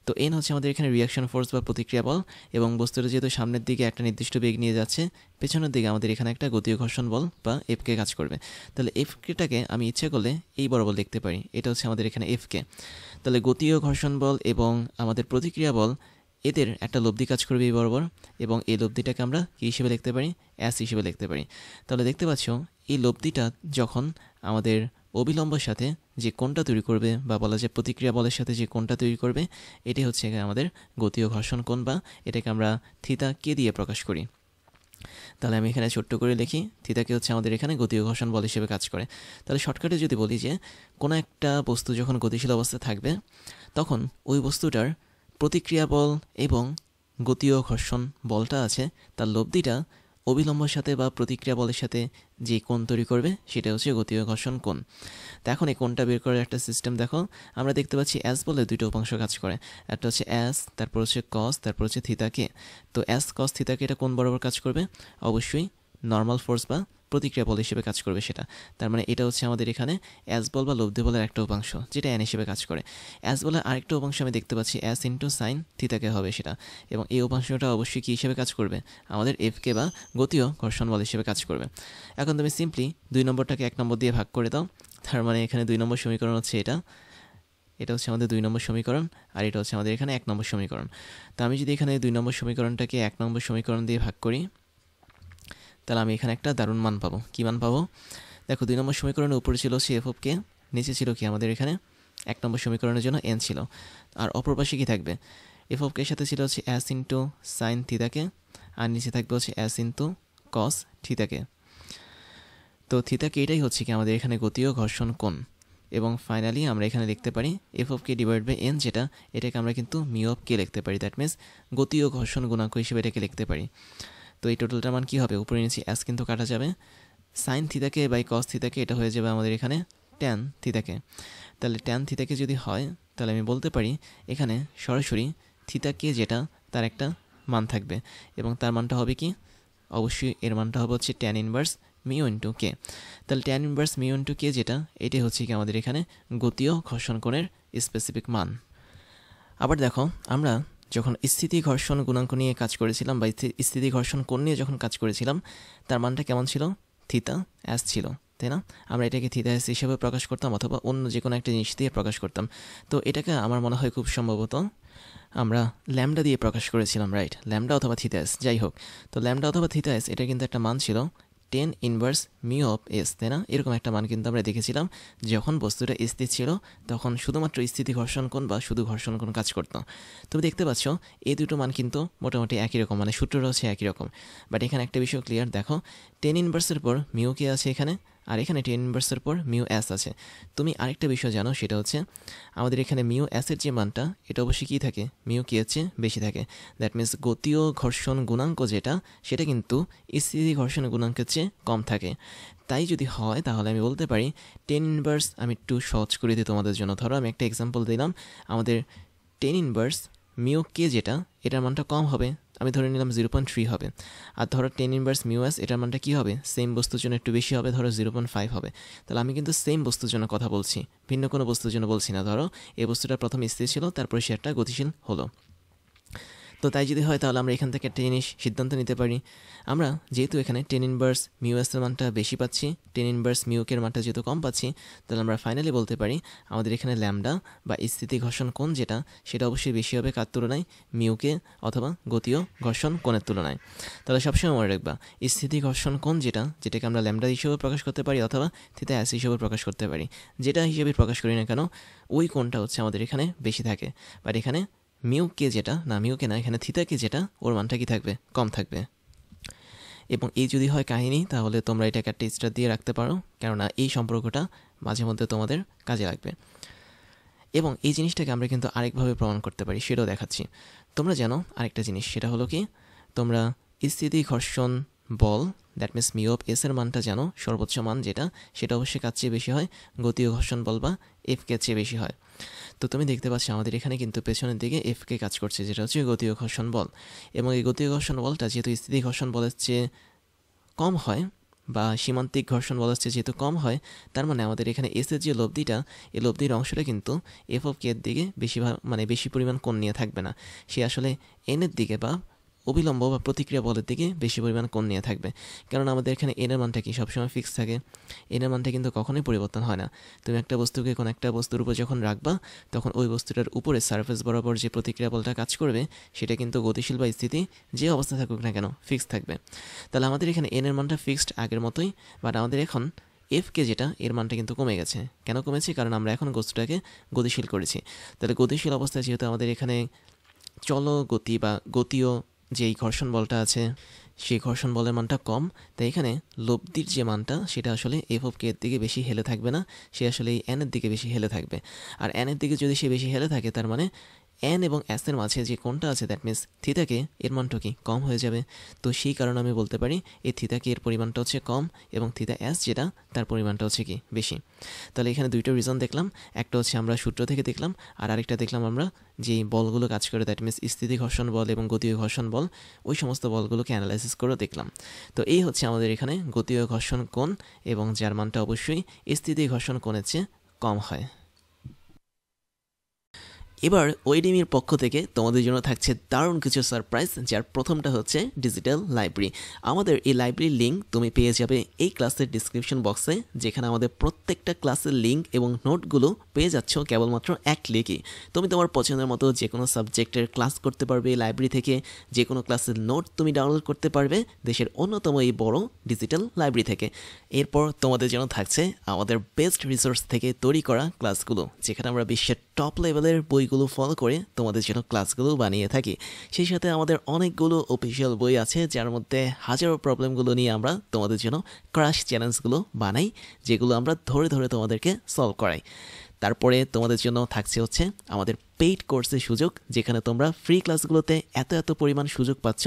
তো এন হচ্ছে আমাদের এখানে রিয়াকশন ফোর্স বা প্রতিক্রিয়া বল, এবং বস্তুটা যেহেতু সামনের দিকে একটা নির্দিষ্ট বেগ নিয়ে যাচ্ছে, পেছনের দিকে আমাদের এখানে একটা গতীয় ঘর্ষণ বল বা এফকে কাজ করবে। তাহলে এফকেটাকে আমি ইচ্ছে করলে এই বরাবর লিখতে পারি, এটা হচ্ছে আমাদের এখানে এফকে। তাহলে গতীয় ঘর্ষণ বল এবং আমাদের প্রতিক্রিয়া বল এদের একটা লব্ধি কাজ করবে এই বরাবর, এবং এই লব্ধিটাকে আমরা কী হিসেবে লিখতে পারি? অ্যাস হিসেবে লিখতে পারি। তাহলে দেখতে পাচ্ছ এই লব্ধিটা যখন আমাদের অবিলম্বের সাথে যে কোণটা তৈরি করবে বা বলা যায় প্রতিক্রিয়া বলের সাথে যে কোণটা তৈরি করবে, এটাই হচ্ছে আমাদের গতীয় ঘর্ষণ কোণ, বা এটাকে আমরা থিতা কে দিয়ে প্রকাশ করি। তাহলে আমি এখানে ছোট্ট করে লিখি, থিতাকে হচ্ছে আমাদের এখানে গতীয় ঘর্ষণ বল হিসেবে কাজ করে। তাহলে শর্টকাটে যদি বলি যে কোনো একটা বস্তু যখন গতিশীল অবস্থায় থাকবে তখন ওই বস্তুটার প্রতিক্রিয়া বল এবং গতীয় ঘর্ষণ বলটা আছে তার লব্ধিটা অবিলম্বের সাথে বা প্রতিক্রিয়া বলের সাথে যে কোণ তৈরি করবে সেটা হচ্ছে গতীয় ঘর্ষণ কোণ। তো এখন এই কোণটা বের করার একটা সিস্টেম দেখো, আমরা দেখতে পাচ্ছি অ্যাস বলে দুটো উপাংশ কাজ করে, একটা হচ্ছে অ্যাস, তারপর হচ্ছে কস, তারপর হচ্ছে থিতাকে। তো অ্যাস কস থিতাকে এটা কোণ বরাবর কাজ করবে? অবশ্যই নর্মাল ফোর্স বা প্রতিক্রিয়া বল হিসেবে কাজ করবে সেটা। তার মানে এটা হচ্ছে আমাদের এখানে অ্যাস বল বা লব্ধি বলের একটা উপাংশ যেটা এন হিসেবে কাজ করে। অ্যাস বলের আরেকটা উপাংশ আমি দেখতে পাচ্ছি অ্যাস ইন্টু সাইন থিতাকে হবে সেটা, এবং এই উপাংশটা অবশ্যই কী হিসেবে কাজ করবে? আমাদের এফকে বা গতীয় ঘর্ষণ বল হিসেবে কাজ করবে। এখন তুমি সিম্পলি 2 নম্বরটাকে 1 নম্বর দিয়ে ভাগ করে দাও, তার মানে এখানে 2 নম্বর সমীকরণ হচ্ছে এটা, এটা হচ্ছে আমাদের 2 নম্বর সমীকরণ, আর এটা হচ্ছে আমাদের এখানে 1 নম্বর সমীকরণ। তো আমি যদি এখানে 2 নম্বর সমীকরণটাকে 1 নম্বর সমীকরণ দিয়ে ভাগ করি তাহলে আমি এখানে একটা দারুণ মান পাবো। কী মান পাবো? দেখো 2 নম্বর সমীকরণের উপরে ছিল সি এফ অফ কে, নিচে ছিল কি আমাদের এখানে 1 নম্বর সমীকরণের জন্য এন ছিল, আর অপর পাশে কী থাকবে? এফ অফ কের সাথে ছিল হচ্ছে অ্যাস ইন্টু সাইন থিতাকে, আর নিচে থাকবে হচ্ছে অ্যাস ইন্টু কস থিতাকে। তো থিতাকে এটাই হচ্ছে কি আমাদের এখানে গতীয় ঘর্ষণ কোণ, এবং ফাইনালি আমরা এখানে লিখতে পারি f of k divide by n, যেটা এটাকে আমরা কিন্তু মিউ অফ কে লিখতে পারি, দ্যাট মিনস গতীয় ঘর্ষণ গুণাঙ্ক হিসেবে এটাকে লিখতে পারি। তো এই টোটালটার মান কী হবে? উপরে নিচে অ্যাস কিন্তু কাটা যাবে, সাইন থিতাকে বাই কস থিতাকে এটা হয়ে যাবে আমাদের এখানে ট্যান থিতাকে। তাহলে ট্যান থিতাকে যদি হয় তাহলে আমি বলতে পারি এখানে সরাসরি থিতাকে যেটা তার একটা মান থাকবে এবং তার মানটা হবে কি, অবশ্যই এর মানটা হবে হচ্ছে tan inverse mu into k. তাহলে tan inverse mu into k যেটা, এটাই হচ্ছে কি আমাদের এখানে গতীয় ঘর্ষণ কোণের স্পেসিফিক মান। আবার দেখো, আমরা যখন স্থিতি ঘর্ষণ গুণাঙ্ক নিয়ে কাজ করেছিলাম বা স্থিতি ঘর্ষণ কোণ নিয়ে যখন কাজ করেছিলাম, তার মানটা কেমন ছিল, থিতা অ্যাস ছিল, তাই না? আমরা এটাকে থিতা অ্যাস হিসেবে প্রকাশ করতাম অথবা অন্য যে কোনো একটা জিনিস দিয়ে প্রকাশ করতাম। তো এটাকে আমার মনে হয় খুব সম্ভবত আমরা ল্যামডা দিয়ে প্রকাশ করেছিলাম, রাইট? ল্যামডা অথবা থিতা অ্যাস, যাই হোক। তো ল্যামডা অথবা থিতা অ্যাস এটা কিন্তু একটা মান ছিল tan inverse mu of S, তাই না? এরকম একটা মান কিন্তু আমরা দেখেছিলাম যখন বস্তুটা স্থির ছিল, তখন শুধুমাত্র স্থিতি ঘর্ষণ কোণ বা শুধু ঘর্ষণ কোণ কাজ করতো। তুমি দেখতে পাচ্ছ এই দুটো মান কিন্তু মোটামুটি একই রকম, মানে সূত্রটা হচ্ছে একই রকম। বাট এখানে একটা বিষয় ক্লিয়ার, দেখো tan ইনভার্সের পর মিউ কে আছে এখানে, আর এখানে tan ইনভার্সের পর মিউ এস আছে। তুমি আরেকটা বিষয় জানো, সেটা হচ্ছে আমাদের এখানে মিউ এসের যে মানটা, এটা অবশ্যই কী থাকে, মিউ কে এর চেয়ে বেশি থাকে। দ্যাট মিনস গতীয় ঘর্ষণ গুণাঙ্ক যেটা, সেটা কিন্তু স্থিতি ঘর্ষণ গুণাঙ্কের চেয়ে কম থাকে। তাই যদি হয় তাহলে আমি বলতে পারি tan ইনভার্স, আমি একটু সহজ করে দিই তোমাদের জন্য। ধরো আমি একটা এক্সাম্পল দিলাম, আমাদের tan ইনভার্স মিউ কে যেটা, এটার মানটা কম হবে, আমি ধরে নিলাম 0.3 হবে। আর ধরো tan ইনভার্স মিউ এস, এটার মানটা কী হবে, সেম বস্তুর জন্য একটু বেশি হবে, ধরো 0.5 হবে। তাহলে আমি কিন্তু সেম বস্তুর জন্য কথা বলছি, ভিন্ন কোনো বস্তুর জন্য বলছি না। ধরো এই বস্তুটা প্রথম স্থির ছিল, তারপরে সে একটা গতিশীল হলো। তো তাই যদি হয় তাহলে আমরা এখান থেকে একটা জিনিস সিদ্ধান্ত নিতে পারি, আমরা যেহেতু এখানে tan ইনভার্স মিউ এস এর মানটা বেশি পাচ্ছি, tan ইনভার্স মিউ কে এর মানটা যেহেতু কম পাচ্ছি, তাহলে আমরা ফাইনালি বলতে পারি আমাদের এখানে ল্যামডা বা স্থিতি ঘর্ষণ কোণ যেটা, সেটা অবশ্যই বেশি হবে কার তুলনায়, মিউ কে অথবা গতীয় ঘর্ষণ কোণের তুলনায়। তাহলে সবসময় মনে রাখবা, স্থিতি ঘর্ষণ কোণ যেটা, যেটাকে আমরা ল্যামডা হিসেবে প্রকাশ করতে পারি অথবা থিতা অ্যাস হিসেবে প্রকাশ করতে পারি, যেটা হিসেবে প্রকাশ করি না কেন, ওই কোণটা হচ্ছে আমাদের এখানে বেশি থাকে। বাট এখানে মিউ কে যেটা, না মিউ কে না, এখানে থিতা কে যেটা, ওর মানটা কি থাকবে, কম থাকবে। এবং এই যদি হয় কাহিনী, তাহলে তোমরা এটাকে একটা স্টার দিয়ে রাখতে পারো, কেননা এই সম্পর্কটা মাঝে মধ্যে তোমাদের কাজে লাগবে। এবং এই জিনিসটাকে আমরা কিন্তু আরেকভাবে প্রমাণ করতে পারি, সেটাও দেখাচ্ছি। তোমরা জানো আরেকটা জিনিস, সেটা হলো কি, তোমরা স্থিতি ঘর্ষণ বল, that means mu of S এর মানটা জানো, সর্বোচ্চ মান যেটা, সেটা অবশ্যই কার চেয়ে বেশি হয়, গতীয় ঘর্ষণ বল বা এফ কে চেয়ে বেশি হয়। তো তুমি দেখতে পাচ্ছ আমাদের এখানে কিন্তু পেছনের দিকে এফ কে কাজ করছে, যেটা হচ্ছে গতীয় ঘর্ষণ বল। এবং এই গতীয় ঘর্ষণ বলটা যেহেতু স্থিতি ঘর্ষণ বলের চেয়ে কম হয় বা সীমান্তিক ঘর্ষণ বলের চেয়ে যেহেতু কম হয়, তার মানে আমাদের এখানে এসের যে লব্ধিটা, এই লব্ধির অংশটা কিন্তু এফ অফ কে এর দিকে বেশি পরিমাণ কোণ নিয়ে থাকবে না, সে আসলে এনের দিকে বা অবিলম্ব বা প্রতিক্রিয়া বলের দিকে বেশি পরিমাণ কোণ নিয়ে থাকবে। কারণ আমাদের এখানে এনের মানটা কি সবসময় ফিক্স থাকে, এনের মানটা কিন্তু কখনোই পরিবর্তন হয় না। তুমি একটা বস্তুকে কোনো একটা বস্তুর উপর যখন রাখবা, তখন ওই বস্তুটার উপরে সারফেস বরাবর যে প্রতিক্রিয়া বলটা কাজ করবে, সেটা কিন্তু গতিশীল বা স্থিতি যে অবস্থা থাকুক না কেন ফিক্স থাকবে। তাহলে আমাদের এখানে এনের মানটা ফিক্সড আগের মতোই, বাট আমাদের এখন এফ কে যেটা, এর মানটা কিন্তু কমে গেছে। কেন কমেছে, কারণ আমরা এখন বস্তুটাকে গতিশীল করেছি। তাহলে গতিশীল অবস্থায় যেহেতু আমাদের এখানে চলগতি বা গতীয় যেই ঘর্ষণ বলটা আছে, সেই ঘর্ষণ বলের মানটা কম, তাই এখানে লব্ধির যে মানটা, সেটা আসলে এফ অফ কে এর দিকে বেশি হেলে থাকবে না, সে আসলে এই এনের দিকে বেশি হেলে থাকবে। আর এনের দিকে যদি সে বেশি হেলে থাকে, তার মানে এন এবং এস এর মাঝে যে কোণটা আছে, দ্যাট মিনস থিতাকে এর মানটা কি কম হয়ে যাবে। তো সেই কারণে আমি বলতে পারি এই থিতাকে এর পরিমাণটা হচ্ছে কম এবং থিতা এস যেটা, তার পরিমাণটা হচ্ছে কি বেশি। তাহলে এখানে দুইটা রিজন দেখলাম, একটা হচ্ছে আমরা সূত্র থেকে দেখলাম, আর আরেকটা দেখলাম আমরা যেই বলগুলো কাজ করে, দ্যাট মিনস স্থিতি ঘর্ষণ বল এবং গতীয় ঘর্ষণ বল, ওই সমস্ত বলগুলোকে অ্যানালাইসিস করে দেখলাম। তো এই হচ্ছে আমাদের এখানে গতীয় ঘর্ষণ কোণ, এবং যার মানটা অবশ্যই স্থিতি ঘর্ষণ কোণের চেয়ে কম হয়। এবার ওয়েডিমির পক্ষ থেকে তোমাদের জন্য থাকছে দারুণ কিছু সারপ্রাইজ, যার প্রথমটা হচ্ছে ডিজিটাল লাইব্রেরি। আমাদের এই লাইব্রেরির লিঙ্ক তুমি পেয়ে যাবে এই ক্লাসের ডিসক্রিপশন বক্সে, যেখানে আমাদের প্রত্যেকটা ক্লাসের লিঙ্ক এবং নোটগুলো পেয়ে যাচ্ছ কেবলমাত্র এক ক্লিকে। তুমি তোমার পছন্দের মতো যে কোনো সাবজেক্টের ক্লাস করতে পারবে এই লাইব্রেরি থেকে, যে কোনো ক্লাসের নোট তুমি ডাউনলোড করতে পারবে দেশের অন্যতম এই বড় ডিজিটাল লাইব্রেরি থেকে। এরপর তোমাদের জন্য থাকছে আমাদের বেস্ট রিসোর্স থেকে তৈরি করা ক্লাসগুলো, যেখানে আমরা বিশ্বের টপ লেভেলের বইগুলো ফলো করে তোমাদের জন্য ক্লাসগুলো বানিয়ে থাকি। সেই সাথে আমাদের অনেকগুলো অফিসিয়াল বই আছে, যার মধ্যে হাজারো প্রবলেমগুলো নিয়ে আমরা তোমাদের জন্য ক্রাশ চ্যালেঞ্জগুলো বানাই, যেগুলো আমরা ধরে ধরে তোমাদেরকে সলভ করাই। তারপরে তোমাদের জন্য থাকছে হচ্ছে আমাদের পেইড কোর্সের সুযোগ, যেখানে তোমরা ফ্রি ক্লাসগুলোতে এত পরিমাণ সুযোগ পাচ্ছ,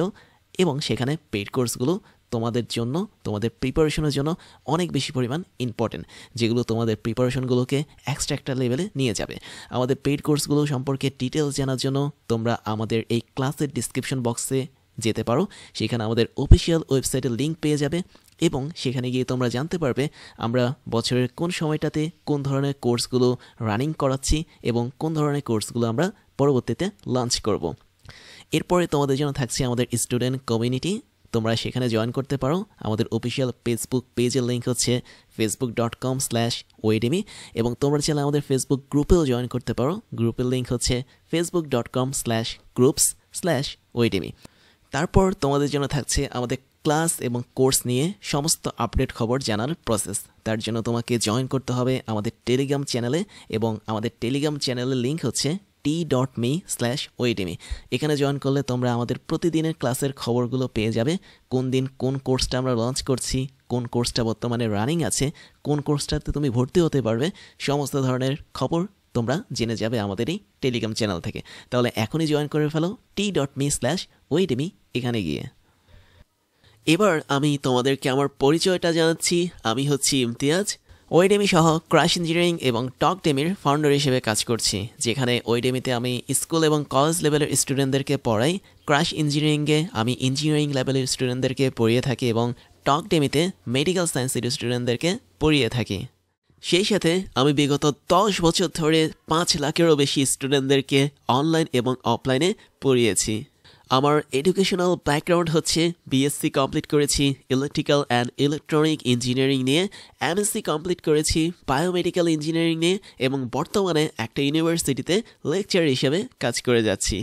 এবং সেখানে পেইড কোর্সগুলো তোমাদের জন্য, তোমাদের প্রিপারেশনের জন্য অনেক বেশি পরিমাণ ইম্পর্টেন্ট, যেগুলো তোমাদের প্রিপারেশনগুলোকে এক্সট্রা একটা লেভেলে নিয়ে যাবে। আমাদের পেইড কোর্সগুলো সম্পর্কে ডিটেলস জানার জন্য তোমরা আমাদের এই ক্লাসের ডিসক্রিপশন বক্সে যেতে পারো। সেখানে আমাদের অফিসিয়াল ওয়েবসাইটের লিঙ্ক পেয়ে যাবে এবং সেখানে গিয়ে তোমরা জানতে পারবে আমরা বছরের কোন সময়টাতে কোন ধরনের কোর্সগুলো রানিং করাচ্ছি এবং কোন ধরনের কোর্সগুলো আমরা পরবর্তীতে লঞ্চ করব। এরপরে তোমাদের জন্য থাকছে আমাদের স্টুডেন্ট কমিউনিটি। তোমরা সেখানে জয়েন করতে পারো। আমাদের অফিসিয়াল ফেসবুক পেজের লিঙ্ক হচ্ছে facebook.com/oedemy এবং তোমরা চাইলে আমাদের ফেসবুক গ্রুপেও জয়েন করতে পারো। গ্রুপের লিঙ্ক হচ্ছে facebook.com/groups/oedemy। তারপর তোমাদের জন্য থাকছে আমাদের ক্লাস এবং কোর্স নিয়ে সমস্ত আপডেট খবর জানার প্রসেস। তার জন্য তোমাকে জয়েন করতে হবে আমাদের টেলিগ্রাম চ্যানেলে এবং আমাদের টেলিগ্রাম চ্যানেলের লিঙ্ক হচ্ছে t.me/oedemy। এখানে জয়েন করলে তোমরা আমাদের প্রতিদিনের ক্লাসের খবরগুলো পেয়ে যাবে। কোন দিন কোন কোর্সটা আমরা লঞ্চ করছি, কোন কোর্সটা বর্তমানে রানিং আছে, কোন কোর্সটাতে তুমি ভর্তি হতে পারবে, সমস্ত ধরনের খবর তোমরা জেনে যাবে আমাদের এই টেলিগ্রাম চ্যানেল থেকে। তাহলে এখনই জয়েন করে ফেলো t.me/oedemy এখানে গিয়ে। এবার আমি তোমাদেরকে আমার পরিচয়টা জানাচ্ছি। আমি হচ্ছি ইমতিয়াজ, ওয়েডেমি সহ ক্রাশ ইঞ্জিনিয়ারিং এবং টকডেমির ফাউন্ডার হিসেবে কাজ করছি, যেখানে ওয়েডেমিতে আমি স্কুল এবং কলেজ লেভেলের স্টুডেন্টদেরকে পড়াই। ক্রাশ ইঞ্জিনিয়ারিংয়ে আমি ইঞ্জিনিয়ারিং লেভেলের স্টুডেন্টদেরকে পড়িয়ে থাকি এবং টকডেমিতে মেডিকেল সায়েন্সের স্টুডেন্টদেরকে পড়িয়ে থাকি। সেই সাথে আমি বিগত 10 বছর ধরে 5 লাখেরও বেশি স্টুডেন্টদেরকে অনলাইন এবং অফলাইনে পড়িয়েছি। আমার এডুকেশনাল ব্যাকগ্রাউন্ড হচ্ছে বিএসসি কমপ্লিট করেছি ইলেকট্রিক্যাল অ্যান্ড ইলেকট্রনিক ইঞ্জিনিয়ারিং নিয়ে, এমএসসি কমপ্লিট করেছি বায়োমেডিক্যাল ইঞ্জিনিয়ারিং নিয়ে এবং বর্তমানে একটা ইউনিভার্সিটিতে লেকচার হিসেবে কাজ করে যাচ্ছি।